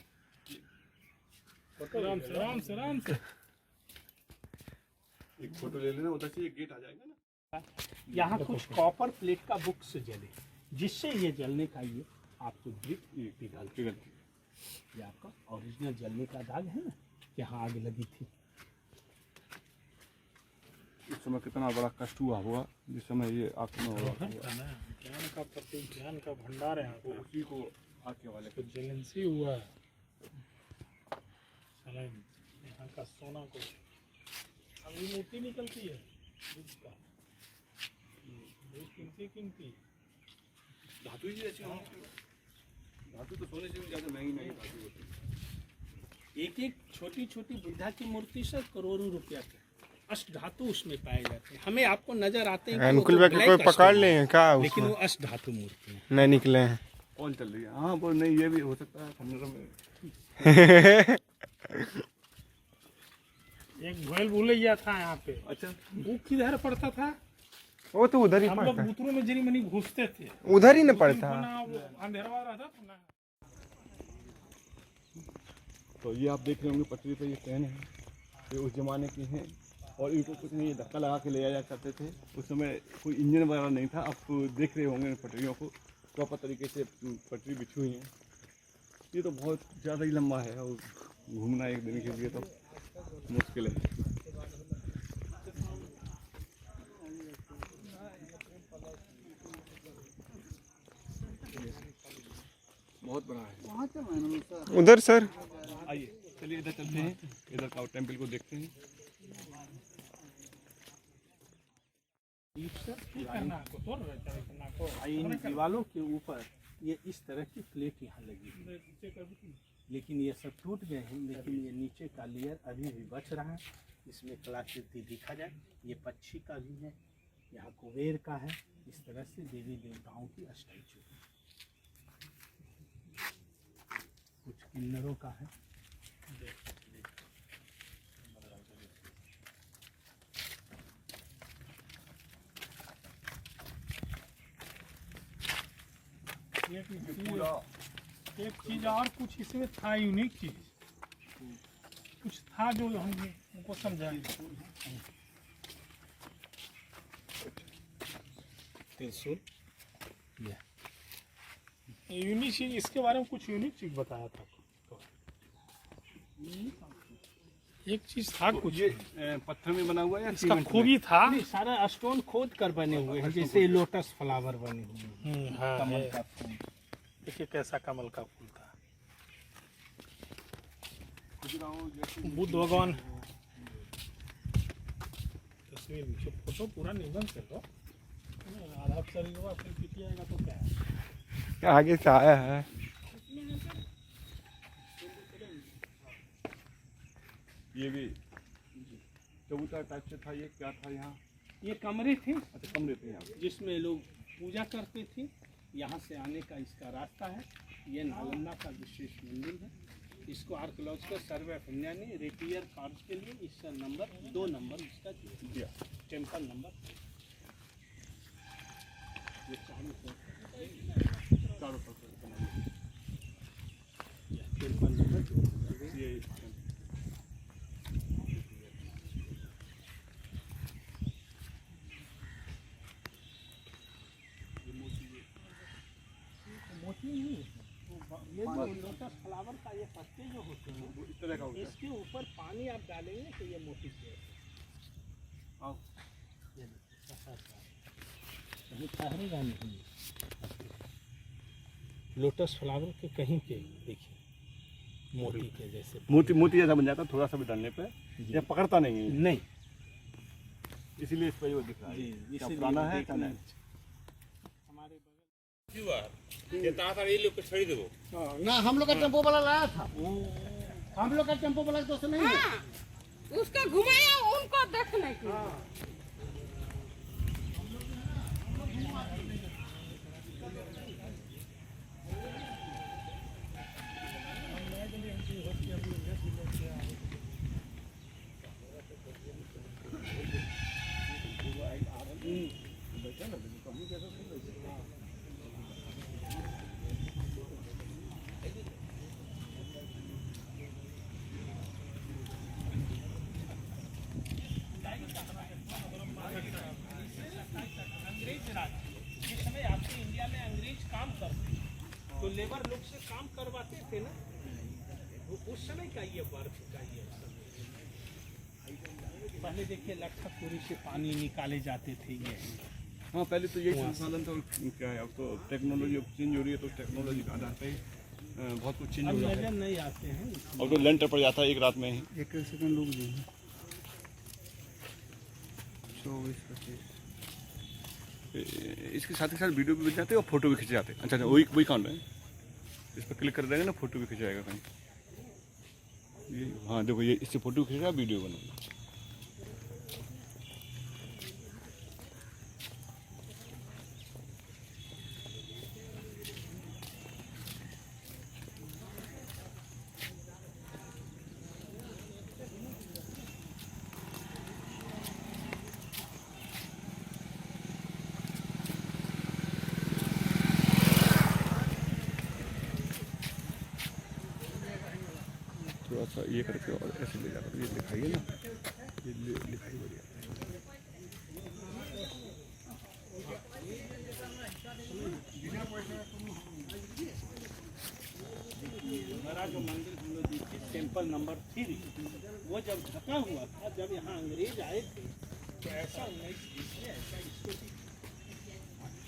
आराम से आराम से आराम से। एक फोटो ले लेना, उधर से ये गेट आ जाएगा ना। यहाँ कुछ कॉपर प्लेट का बुक्स जले, जिससे ये जलने का ये आपको पिघल, ये आपका ओरिजिनल जलने का दाग है ना, यहाँ आग लगी थी। उस समय कितना बड़ा कष्ट हुआ होगा जिस समय ये आग में हुआ। ज्ञान का प्रतीक, ज्ञान का भंडार है यहाँ पे। उसी को आके वाले कुछ जेलेंसी हुआ है। यहाँ का सोना को अभी मोती निकलती है इसका, बहुत कीमती। धातु ही ऐसी होती है, धातु तो सोने से भी ज्यादा महंगी धातु होती है। एक एक छोटी छोटी बुद्धा की मूर्ति से करोड़ों रुपया के अष्ट धातु उसमें पाए जाते हैं। हमें आपको नजर आते हैं अनुकुल भाई कोई पकड़ ले हैं क्या, लेकिन वो अष्ट धातु मूर्ति है। नहीं निकले हैं। कौन चल रही है? हाँ वो नहीं, ये भी हो सकता है खंडर में। एक भूल भूलैया था यहाँ पे। अच्छा, वो किधर पड़ता था? वो तो उधर ही हम लोग पड़ता, बूतरों में जरी मनी घुसते थे, उधर ही न पड़ता। अंधेरवा रहता था ना। तो ये आप देख रहे होंगे पटरी पे ये ट्रेन है, ये उस जमाने की है। और इनको कुछ नहीं, धक्का लगा के ले जाया करते थे। उस समय कोई इंजन वगैरह नहीं था। आप देख रहे होंगे पटरियों को, प्रॉपर तरीके से पटरी बिछी हुई है। ये तो बहुत ज़्यादा ही लंबा है और घूमना एक दिन के लिए तो मुश्किल है। बहुत बड़ा है। वहाँ क्या मैंने सर उधर सर आइए चलिए इधर चलते हैं, इधर का टेम्पल को देखते हैं। इन दीवालों के ऊपर ये इस तरह की प्लेट यहाँ लगी है, लेकिन ये सब टूट गए हैं। लेकिन ये नीचे का लेयर अभी भी बच रहा है। इसमें कलाकृति दिखा जाए, ये पक्षी का भी है, यहाँ कुबेर का है। इस तरह से देवी देवताओं की स्टैचू, कुछ किन्नरों का है। एक चीज और कुछ इसमें था, यूनिक चीज कुछ था जो हमको समझाए। त्रिशूल, यूनिक चीज, इसके बारे में कुछ यूनिक चीज बताया था। एक चीज था कुछ, ये पत्थर में बना हुआ है या इसका सीमेंट में? खूबी था। सारा स्टोन खोद कर बने हुए हैं, जैसे लोटस फ्लावर बने हुए हैं, हाँ, कमल का फूल। देखिए कैसा कमल का फूल था। बुद्ध भगवान तस्वीर, फोटो पूरा निबंध कर लो। आधा शरीर हुआ फिर पीछे आएगा तो क्या है? आगे से आया है। ये भी चबूतरा टाइप से था, ये क्या था यहाँ? ये कमरे थे अच्छा, कमरे थे यहाँ। जिसमें लोग पूजा करते थे। यहाँ से आने का इसका रास्ता है। ये नालंदा का विशेष मंदिर है। इसको आर्कोलॉजिकल सर्वे ऑफ इंडिया ने रेपियर कार्ड के लिए इस नंबर 2 नंबर इसका दिया, टेम्पल नंबर। ये चारों तरफ टेम्पल नंबर ये मोती नहीं है। ये जो लोटस फ्लावर का ये पत्ते जो होते हैं इस तरह का होता है। इसके ऊपर पानी आप डालेंगे तो ये मोती से आओ। ये देखिए कहीं ठहरेगा नहीं। लोटस फ्लावर के कहीं के देखिए मोती के जैसे मोती जैसा बन जाता है, थोड़ा सा भी डालने पे ये पकड़ता नहीं है, नहीं, इसीलिए इस पर वो दिख रहा है। जी, क्या इसीलिए पुराना है क्या देखना नहीं? हमारे ना हम लोग का टेम्पो वाला लाया था। हम लोग का टेम्पो वाला तो नहीं है। हाँ, उसको घुमाया उनको देखने के लिए। जिसमें आपके इंडिया में अंग्रेज काम करते तो लेबर लोग से काम करवाते थे ना, उस समय का ये वर्क का ये पहले देखिए लट्ठापुरी से पानी निकाले जाते थे। ये हाँ, पहले तो यही संसाधन था। क्या है, अब तो टेक्नोलॉजी चेंज हो रही है, तो टेक्नोलॉजी का आधार पे बहुत कुछ चेंज हो अब रहा है। नजर नहीं आते हैं। अब तो लेंटर पड़ जाता है एक रात में ही। एक सेकंड रुक जी। 24 25 इसके साथ ही साथ वीडियो भी बन जाते हैं और फोटो भी खींचे जाते हैं। अच्छा, वही काम है। इस पर क्लिक कर देंगे ना, फोटो भी खींचा जाएगा कहीं। ये हाँ देखो, ये इससे फोटो खींच रहा है, वीडियो बना। थोड़ा सा ये करके और ऐसे ले जाकर ये लिखाइए ना, ये लिखाई बढ़िया। हमारा जो मंदिर हम लोग देखिए टेम्पल नंबर 3, वो जब ढका हुआ था, जब यहाँ अंग्रेज आए थे तो ऐसा 1920 में ऐसा इसको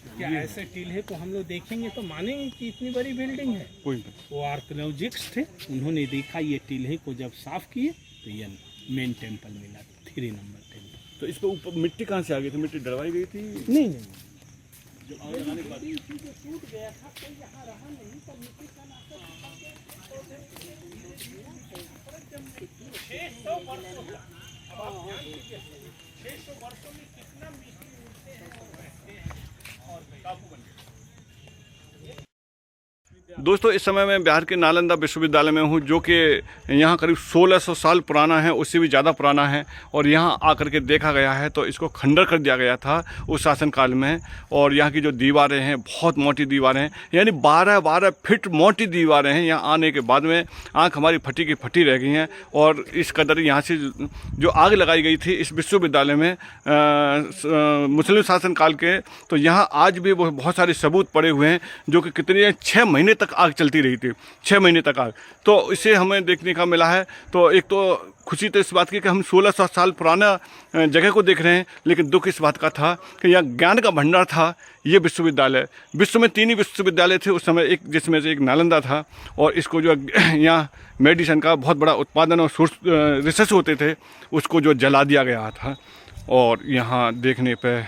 क्या ऐसे टीले को हम लोग देखेंगे तो मानेंगे कि इतनी बड़ी बिल्डिंग है। कोई नहीं। वो आर्कियोलॉजिस्ट थे, उन्होंने देखा ये टीले को जब साफ किए तो ये मेन टेम्पल मिला, 3 नंबर टेम्पल। तो इस पर ऊपर मिट्टी कहाँ से आ गई थी? मिट्टी डलवाई गई थी? नहीं नहीं, जो आग लगाने के बाद जो टूट गया था, कोई यहाँ रहा नहीं, तो मिट्टी का नाता 600 वर्षों का। अब आप ध्यान दीजिए, 600 वर्षों में कितना मिट्टी मिलते हैं तो रहते हैं और टापू बन गए। दोस्तों, इस समय मैं बिहार के नालंदा विश्वविद्यालय में हूँ, जो कि यहाँ करीब 1600 साल पुराना है, उससे भी ज़्यादा पुराना है। और यहाँ आकर के देखा गया है तो इसको खंडर कर दिया गया था उस शासनकाल में। और यहाँ की जो दीवारें हैं, बहुत मोटी दीवारें हैं, यानी 12-12 फीट मोटी दीवारें हैं। यहाँ आने के बाद में आँख हमारी फटी की फटी रह गई हैं। और इस कदर यहाँ से जो आग लगाई गई थी इस विश्वविद्यालय में मुस्लिम शासनकाल के, तो यहाँ आज भी वो बहुत सारे सबूत पड़े हुए हैं, जो कि कितने 6 महीने तक आग चलती रही थी, 6 महीने तक आग। तो इसे हमें देखने का मिला है। तो एक तो खुशी तो इस बात की कि हम 1600 साल पुराना जगह को देख रहे हैं, लेकिन दुख इस बात का था कि यहाँ ज्ञान का भंडार था ये विश्वविद्यालय। विश्व में 3 ही विश्वविद्यालय थे उस समय, एक जिसमें से एक नालंदा था। और इसको जो यहाँ मेडिसिन का बहुत बड़ा उत्पादन और सोर्स रिसर्च होते थे, उसको जो जला दिया गया था। और यहाँ देखने पे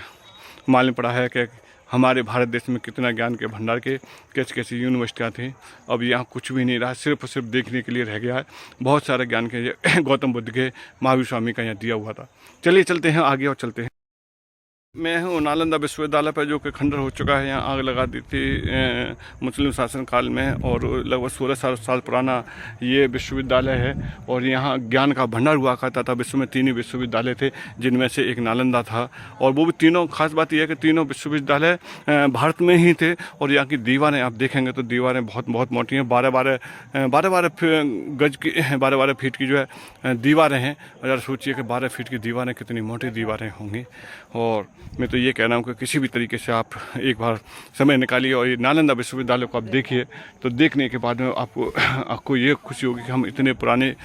मालूम पड़ा है कि हमारे भारत देश में कितना ज्ञान के भंडार के कैसी कैसी यूनिवर्सिटियाँ थी। अब यहाँ कुछ भी नहीं रहा, सिर्फ और सिर्फ देखने के लिए रह गया है। बहुत सारे ज्ञान के गौतम बुद्ध के, महावीर स्वामी का यहाँ दिया हुआ था। चलिए चलते हैं आगे और चलते हैं। मैं हूँ नालंदा विश्वविद्यालय पर, जो कि खंडर हो चुका है। यहाँ आग लगा दी थी मुस्लिम शासन काल में, और लगभग 16 साल पुराना ये विश्वविद्यालय है। और यहाँ ज्ञान का भंडार हुआ करता था। विश्व में 3 ही विश्वविद्यालय थे, जिनमें से एक नालंदा था। और वो भी तीनों, खास बात यह है कि तीनों विश्वविद्यालय भारत में ही थे। और यहाँ की दीवारें आप देखेंगे तो दीवारें बहुत बहुत मोटी हैं। 12-12 गज की, 12-12 फीट की जो है दीवारें हैं। और यार सोचिए कि 12 फीट की दीवारें कितनी मोटी दीवारें होंगी। और मैं तो ये कह रहा हूँ कि किसी भी तरीके से आप एक बार समय निकालिए और ये नालंदा विश्वविद्यालय को आप देखिए। तो देखने के बाद में आपको ये खुशी होगी कि हम इतने पुराने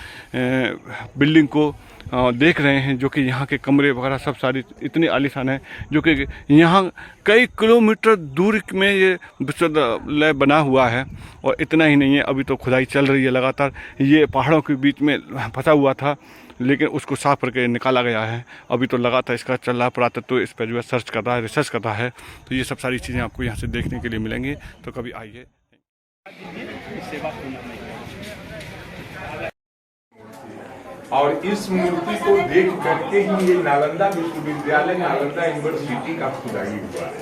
बिल्डिंग को देख रहे हैं, जो कि यहाँ के कमरे वगैरह सब सारी इतनी आलीशान है, जो कि यहाँ कई किलोमीटर दूर में ये विश्वविद्यालय बना हुआ है। और इतना ही नहीं है, अभी तो खुदाई चल रही है लगातार। ये पहाड़ों के बीच में फंसा हुआ था, लेकिन उसको साफ करके निकाला गया है। अभी तो लगातार इसका चल रहा, पुरातत्व इस पर जो है सर्च कर रहा है, रिसर्च कर रहा है। तो ये सब सारी चीज़ें आपको यहाँ से देखने के लिए मिलेंगी। तो कभी आइए। और इस मूर्ति को देख करके ही ये नालंदा विश्वविद्यालय, नालंदा यूनिवर्सिटी का खुदाई हुआ है।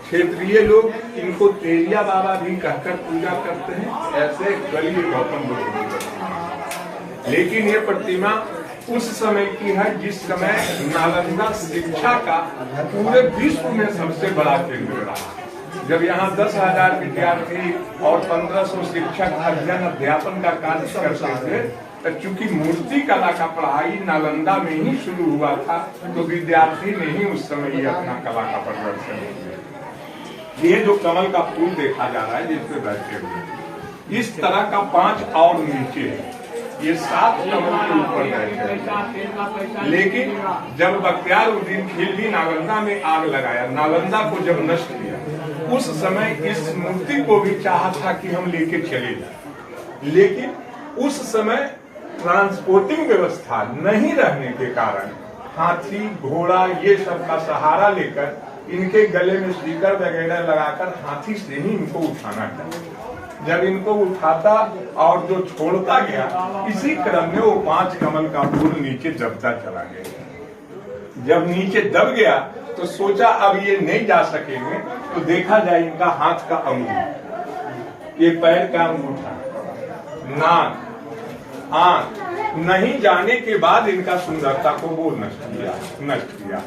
क्षेत्रीय लोग इनको तेलिया बाबा भी कहकर पूजा करते हैं। ऐसे कलिय गौतम बुद्ध की प्रतिमा, लेकिन ये प्रतिमा उस समय की है जिस समय नालंदा शिक्षा का पूरे विश्व में सबसे बड़ा केंद्र रहा। जब यहाँ 10,000 विद्यार्थी और 1500 शिक्षक अध्ययन अध्यापन का कार्य करते थे, चूंकि मूर्ति कला का पढ़ाई नालंदा में ही शुरू हुआ था, तो विद्यार्थी ने ही उस समय ये अपना कला का प्रदर्शन किया। ये जो कमल का फूल देखा जा रहा है जिसपे बैठे हुए, इस तरह का 5 और नीचे है। ये 7 कमल के ऊपर बैठे। लेकिन जब बख्तियारुद्दीन खिलजी नालंदा में आग लगाया, नालंदा को जब नष्ट किया, उस समय इस मूर्ति को भी चाहा था कि हम लेके चले जाए, लेकिन उस समय ट्रांसपोर्टिंग व्यवस्था नहीं रहने के कारण हाथी, घोड़ा ये सब का सहारा लेकर इनके गले में स्पीकर वगैरह लगाकर हाथी से ही इनको उठाना चाहिए। जब इनको उठाता और जो छोड़ता गया, इसी क्रम में वो 5 कमल का फूल नीचे दबता चला गया। जब नीचे दब गया तो सोचा अब ये नहीं जा सकेंगे, तो देखा जाए इनका हाथ का अंगूठा, ये पैर का अंगूठा, नाक, आंख नहीं जाने के बाद इनका सुंदरता को वो नष्ट किया।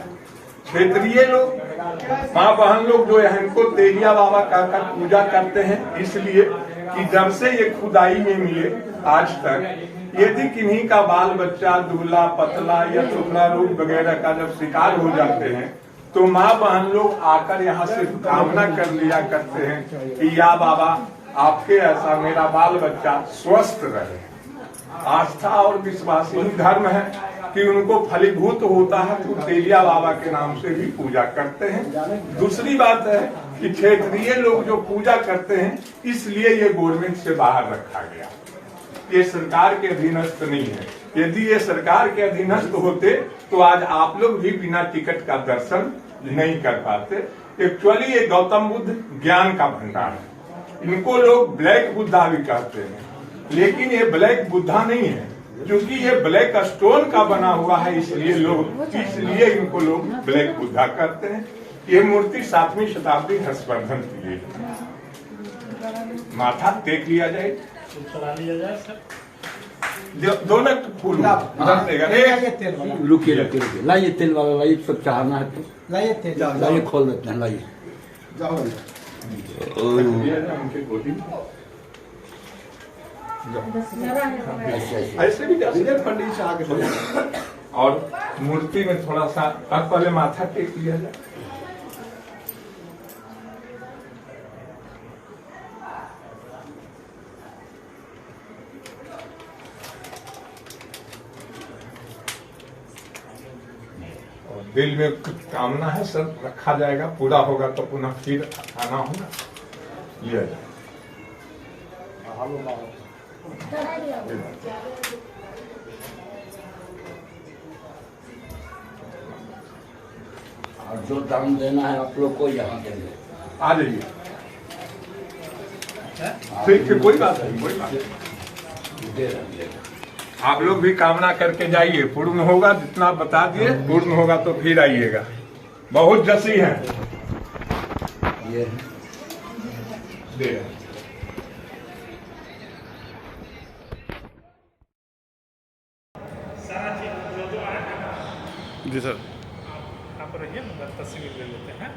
क्षेत्रीय लोग, माँ बहन लोग जो है इनको तेलिया बाबा कहकर पूजा करते हैं, इसलिए कि जब से ये खुदाई में मिले आज तक, यदि किन्हीं का बाल बच्चा दुबला पतला या चुकला रोग वगैरह का जब शिकार हो जाते हैं, तो माँ बहन लोग आकर यहाँ से कामना कर लिया करते हैं कि या बाबा आपके ऐसा मेरा बाल बच्चा स्वस्थ रहे। आस्था और विश्वास ही धर्म है कि उनको फलीभूत होता है, तो तेलिया बाबा के नाम से भी पूजा करते हैं। दूसरी बात है कि क्षेत्रीय लोग जो पूजा करते हैं, इसलिए ये गवर्नमेंट से बाहर रखा गया, ये सरकार के अधीनस्थ नहीं है। यदि ये सरकार के अधीनस्थ होते तो आज आप लोग भी बिना टिकट का दर्शन नहीं कर पाते। एक्चुअली ये गौतम बुद्ध ज्ञान का भंडार है। इनको लोग ब्लैक बुद्धा भी कहते हैं, लेकिन ये ब्लैक बुद्धा नहीं है, क्योंकि ये ब्लैक स्टोन का बना हुआ है, इसलिए इनको लोग ब्लैक बुद्धा करते हैं। ये मूर्ति 7वीं शताब्दी हर्षवर्धन की है। माथा टेक लिया जाए, दोनों फूल रुकिए लाइए तेल वाला, लाइए सब चढ़ाना है तो लाइए तेल, लाइए खोल देते हैं, लाइए जाओ ऐसे भी पंडित से आगे और मूर्ति में थोड़ा सा पहले माथा टेक लिया जाए। और दिल में कुछ कामना है, सब रखा जाएगा, पूरा होगा तो पुनः फिर आना होगा, लिया जाए। और जो दाम देना है आप लोग को यहाँ देंगे। आ जाइए। ठीक है, कोई बात नहीं, कोई बात नहीं। दे रहे हैं। आप लोग भी कामना करके जाइए, पूर्ण होगा जितना बता दिए, पूर्ण होगा तो फिर आइएगा। बहुत जसी है। ये दे रहे हैं। सारा चीज जो आया जी सर। आप रहिए ना, तस्वीर ले लेते हैं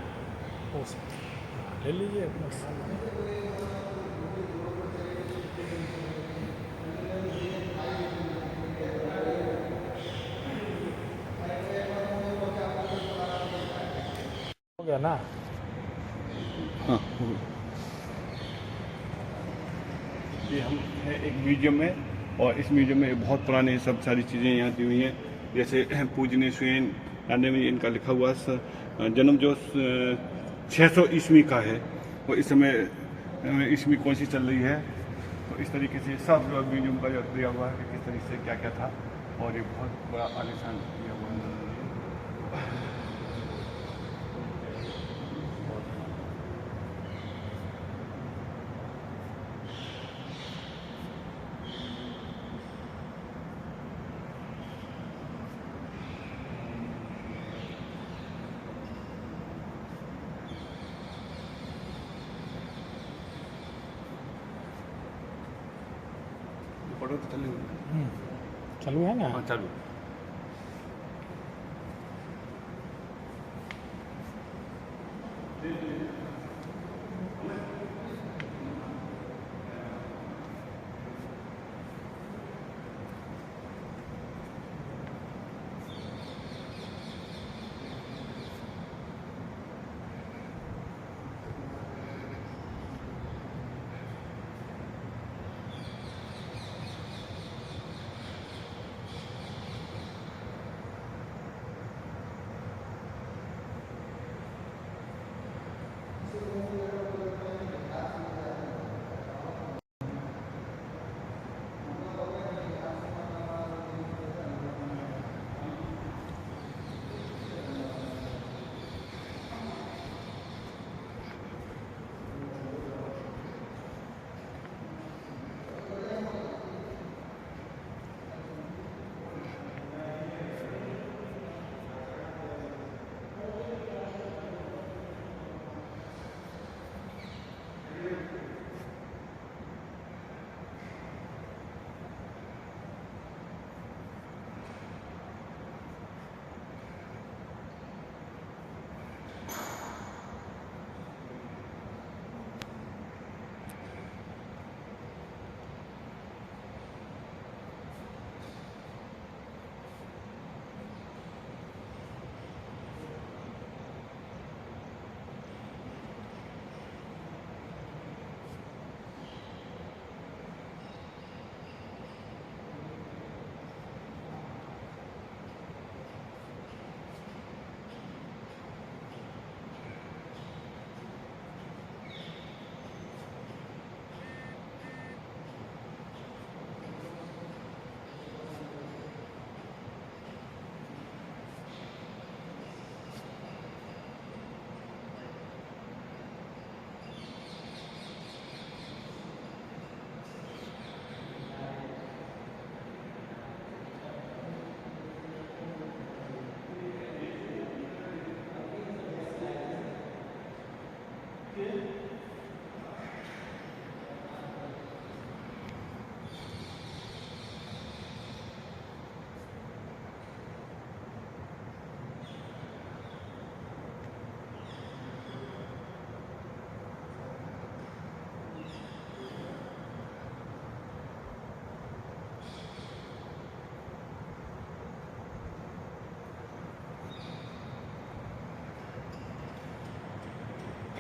उसमें ले लीजिए अपना। हो गया ना। ये हम हैं एक म्यूजियम में, और इस म्यूजियम में बहुत पुराने सब सारी चीज़ें यहाँ दी हुई हैं। जैसे पूजनीय स्वेन नाने में इनका लिखा हुआ जन्म जो 600 ईस्वी का है, वो इस समय ईस्वी कौन सी चल रही है, तो इस तरीके से सब म्यूजियम का दिया हुआ है कि किस तरीके से क्या क्या था, और ये बहुत बड़ा आलिशान दिया हुआ है। फोटो तो चली हुई है। चालू है ना। हाँ चालू।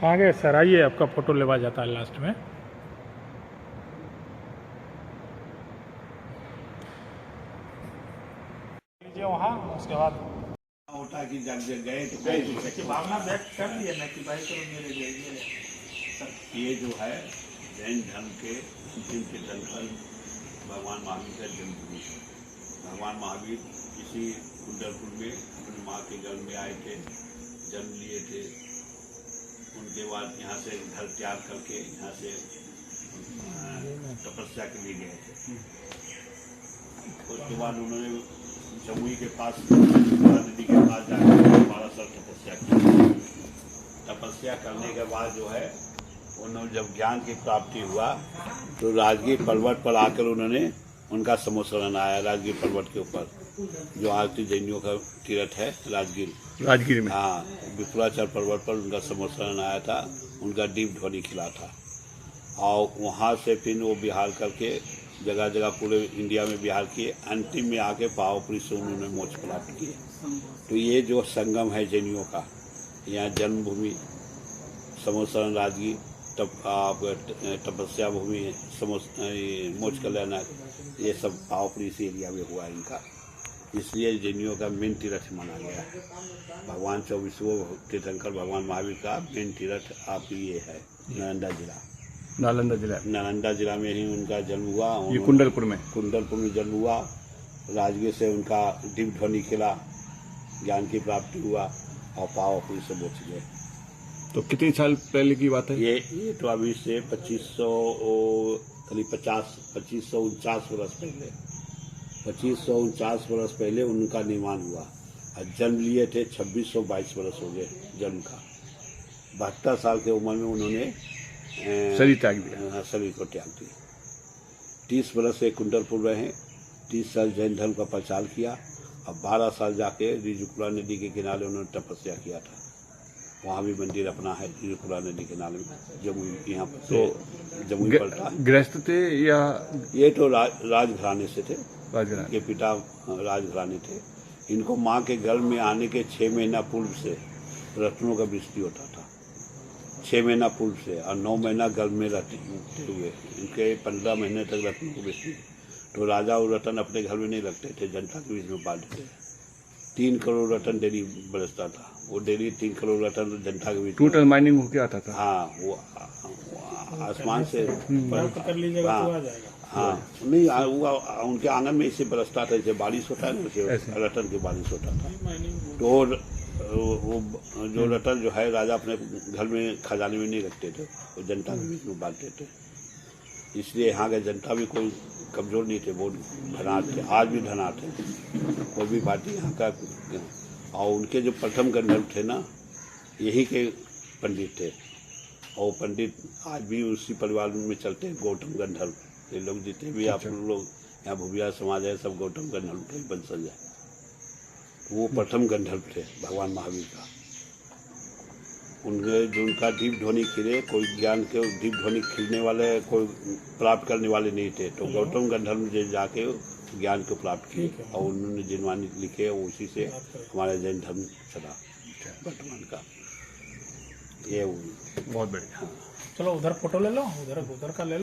कहाँ गए सर? आइए, आपका फोटो लेवा जाता है लास्ट में। लीजिए वहाँ, उसके बाद होता कि जब गए तो कि भावना व्यक्त कर दिए ना कि भाई चलो मेरे लिए ये जो है जैन धर्म के अंतिम तीर्थंकर भगवान महावीर का जन्मभूमि है। भगवान महावीर किसी कुंडलपुर में अपनी माँ के गर्भ में आए थे। जन्म लिए थे। उनके बाद यहाँ से घर त्याग करके यहाँ से तपस्या के लिए गए थे। उसके बाद उन्होंने जमुई के पास नदी के पास जाकर 12 साल तपस्या की। तपस्या करने के बाद जो है उन्होंने जब ज्ञान की प्राप्ति हुआ तो राजगीर पर्वत पर आकर उन्होंने उनका समोसरण आया। राजगीर पर्वत के ऊपर जो आज की जैनियों का तीर्थ है राजगीर में, हाँ, विपुलाचल पर्वत पर उनका समोसरण आया था। उनका दीप ध्वनि खिला था और वहाँ से फिर वो बिहार करके जगह जगह पूरे इंडिया में बिहार किए। अंतिम में आके पावापुरी से उन्होंने मोक्ष प्राप्त किए। तो ये जो संगम है जैनियों का, यहाँ जन्मभूमि समोसरण राजगीर, तपस्या भूमि मोक्ष कल्याण, ये सब पावापुरी इस एरिया में हुआ इनका। इसलिए जैनियों का मेन तीर्थ माना गया है। भगवान 24 तीर्थंकर भगवान महावीर का मेन तीर्थ आप ये है नालंदा जिला में ही उनका जन्म हुआ। ये कुंडलपुर में जन्म हुआ। राजगीर से उनका दिव्य ध्वनि खिला, ज्ञान की प्राप्ति हुआ और पावापुरी से मोक्ष गए। तो कितने साल पहले की बात है? ये तो अभी से 2549 वर्ष पहले 2549 वर्ष पहले उनका निर्माण हुआ और जन्म लिए थे। 2622 वर्ष हो गए जन्म का। 72 साल की उम्र में उन्होंने शरीर त्याग दिया, शरीर को त्याग दिया। 30 वर्ष से कुंडलपुर रहे, 30 साल जैन धर्म का प्रचार किया और 12 साल जाके रिजुकुला नदी के किनारे उन्होंने तपस्या किया था। वहाँ भी मंदिर अपना है रिजुकुला नदी के किनारे में, जमुई, यहाँ पर तो जमुई पड़ता। गृहस्थ थे या ये तो राजघराने से थे, के पिता राजघराने थे। इनको माँ के गर्भ में आने के 6 महीना पूर्व से रत्नों का वृष्टि होता था। 6 महीना पूर्व से और 9 महीना गर्भ में रहते हुए इनके 15 महीने तक रत्नों को वृष्टि। तो राजा और रतन अपने घर में नहीं रखते थे, जनता के बीच में बांट देते थे। 3 करोड़ रतन डेली बरसता था। वो डेली 3 करोड़ रतन जनता के बीच टोटल माइनिंग होके आता था। हाँ, वो आसमान से कर लीजिएगा तो आ जाएगा। हाँ, नहीं वो उनके आंगन में इसे बरसता था, जैसे बारिश होता है ना, वैसे रतन की बारिश होता था। तो वो जो रतन जो है राजा अपने घर में खजाने में नहीं रखते थे, वो जनता के बीच में बांटते थे। इसलिए यहाँ के जनता भी कोई कमजोर नहीं थे, बहुत धनाढ़ थे। आज भी धनाढ़ थे, कोई भी पार्टी यहाँ का। और उनके जो प्रथम गंधर्व थे ना, यही के पंडित थे। और पंडित आज भी उसी परिवार में चलते हैं, गौतम गंधर्व। ये लोग जितने भी आप लोग यहाँ भूमिया समाज है, सब गौतम गंधर्व के वंशज है। वो प्रथम गंधर्व थे भगवान महावीर का। उनके जो उनका दीप ध्वनि खिले, कोई ज्ञान के दीप ध्वनि खिलने वाले, कोई प्राप्त करने वाले नहीं थे। तो गौतम गंधर्व ने जाके ज्ञान को प्राप्त किए और उन्होंने जिनवानी लिखे, उसी से हमारा जैन धर्म चला वर्तमान का। ये बहुत बढ़िया। चलो उधर फोटो ले लो, उधर का ले लो।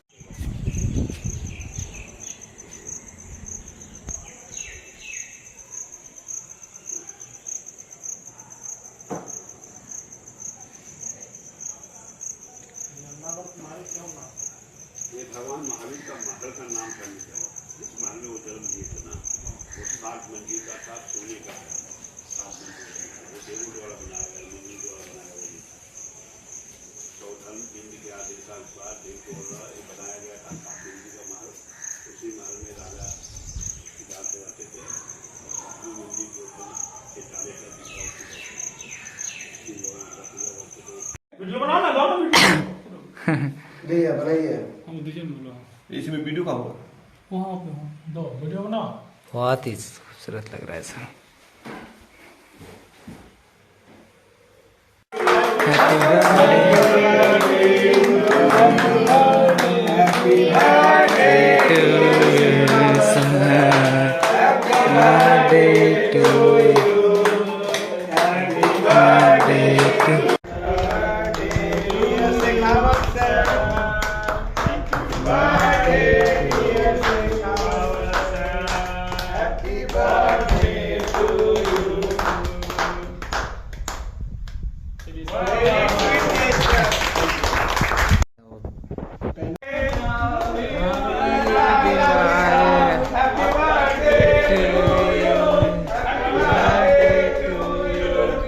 ये भगवान महावीर का महल का नाम करने का इस महल में वो जन्म लिए थे ना, वो 7 मंजिल का था, सोने का था। 7 मंजिल का वो देवों द्वारा बनाया गया, मुनि द्वारा बनाया गया। तो धर्म हिंदी के आदेश का अनुसार देव द्वारा बनाया गया था 7 मंजिल का महल। उसी महल में राजा जाते रहते थे। 7वीं मंजिल के ऊपर चाले का वीडियो बनाओ ना, जाओ ना वीडियो बनाइए। हम दीजिए बोलो। इसमें वीडियो का होगा। वहाँ पे दो वीडियो बनाओ। बहुत ही खूबसूरत लग रहा है सर।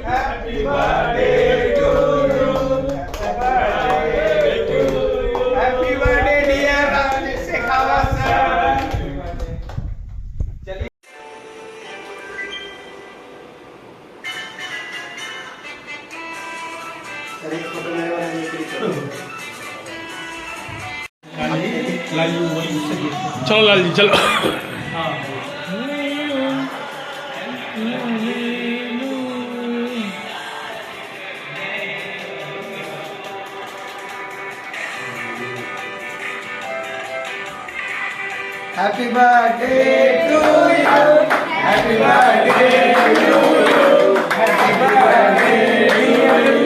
Happy birthday चलो लाल जी चलो। Happy birthday to you. Happy birthday to you. Happy birthday to you.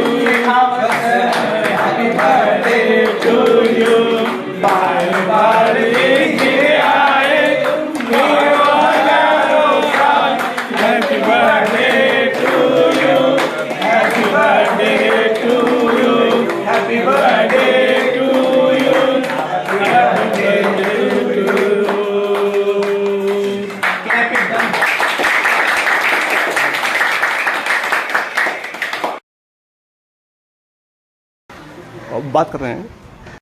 Happy birthday to you. बार बार लेके आए Happy birthday to you. Happy birthday to you. Happy birthday to you. Happy birthday to you. अब बात कर रहे हैं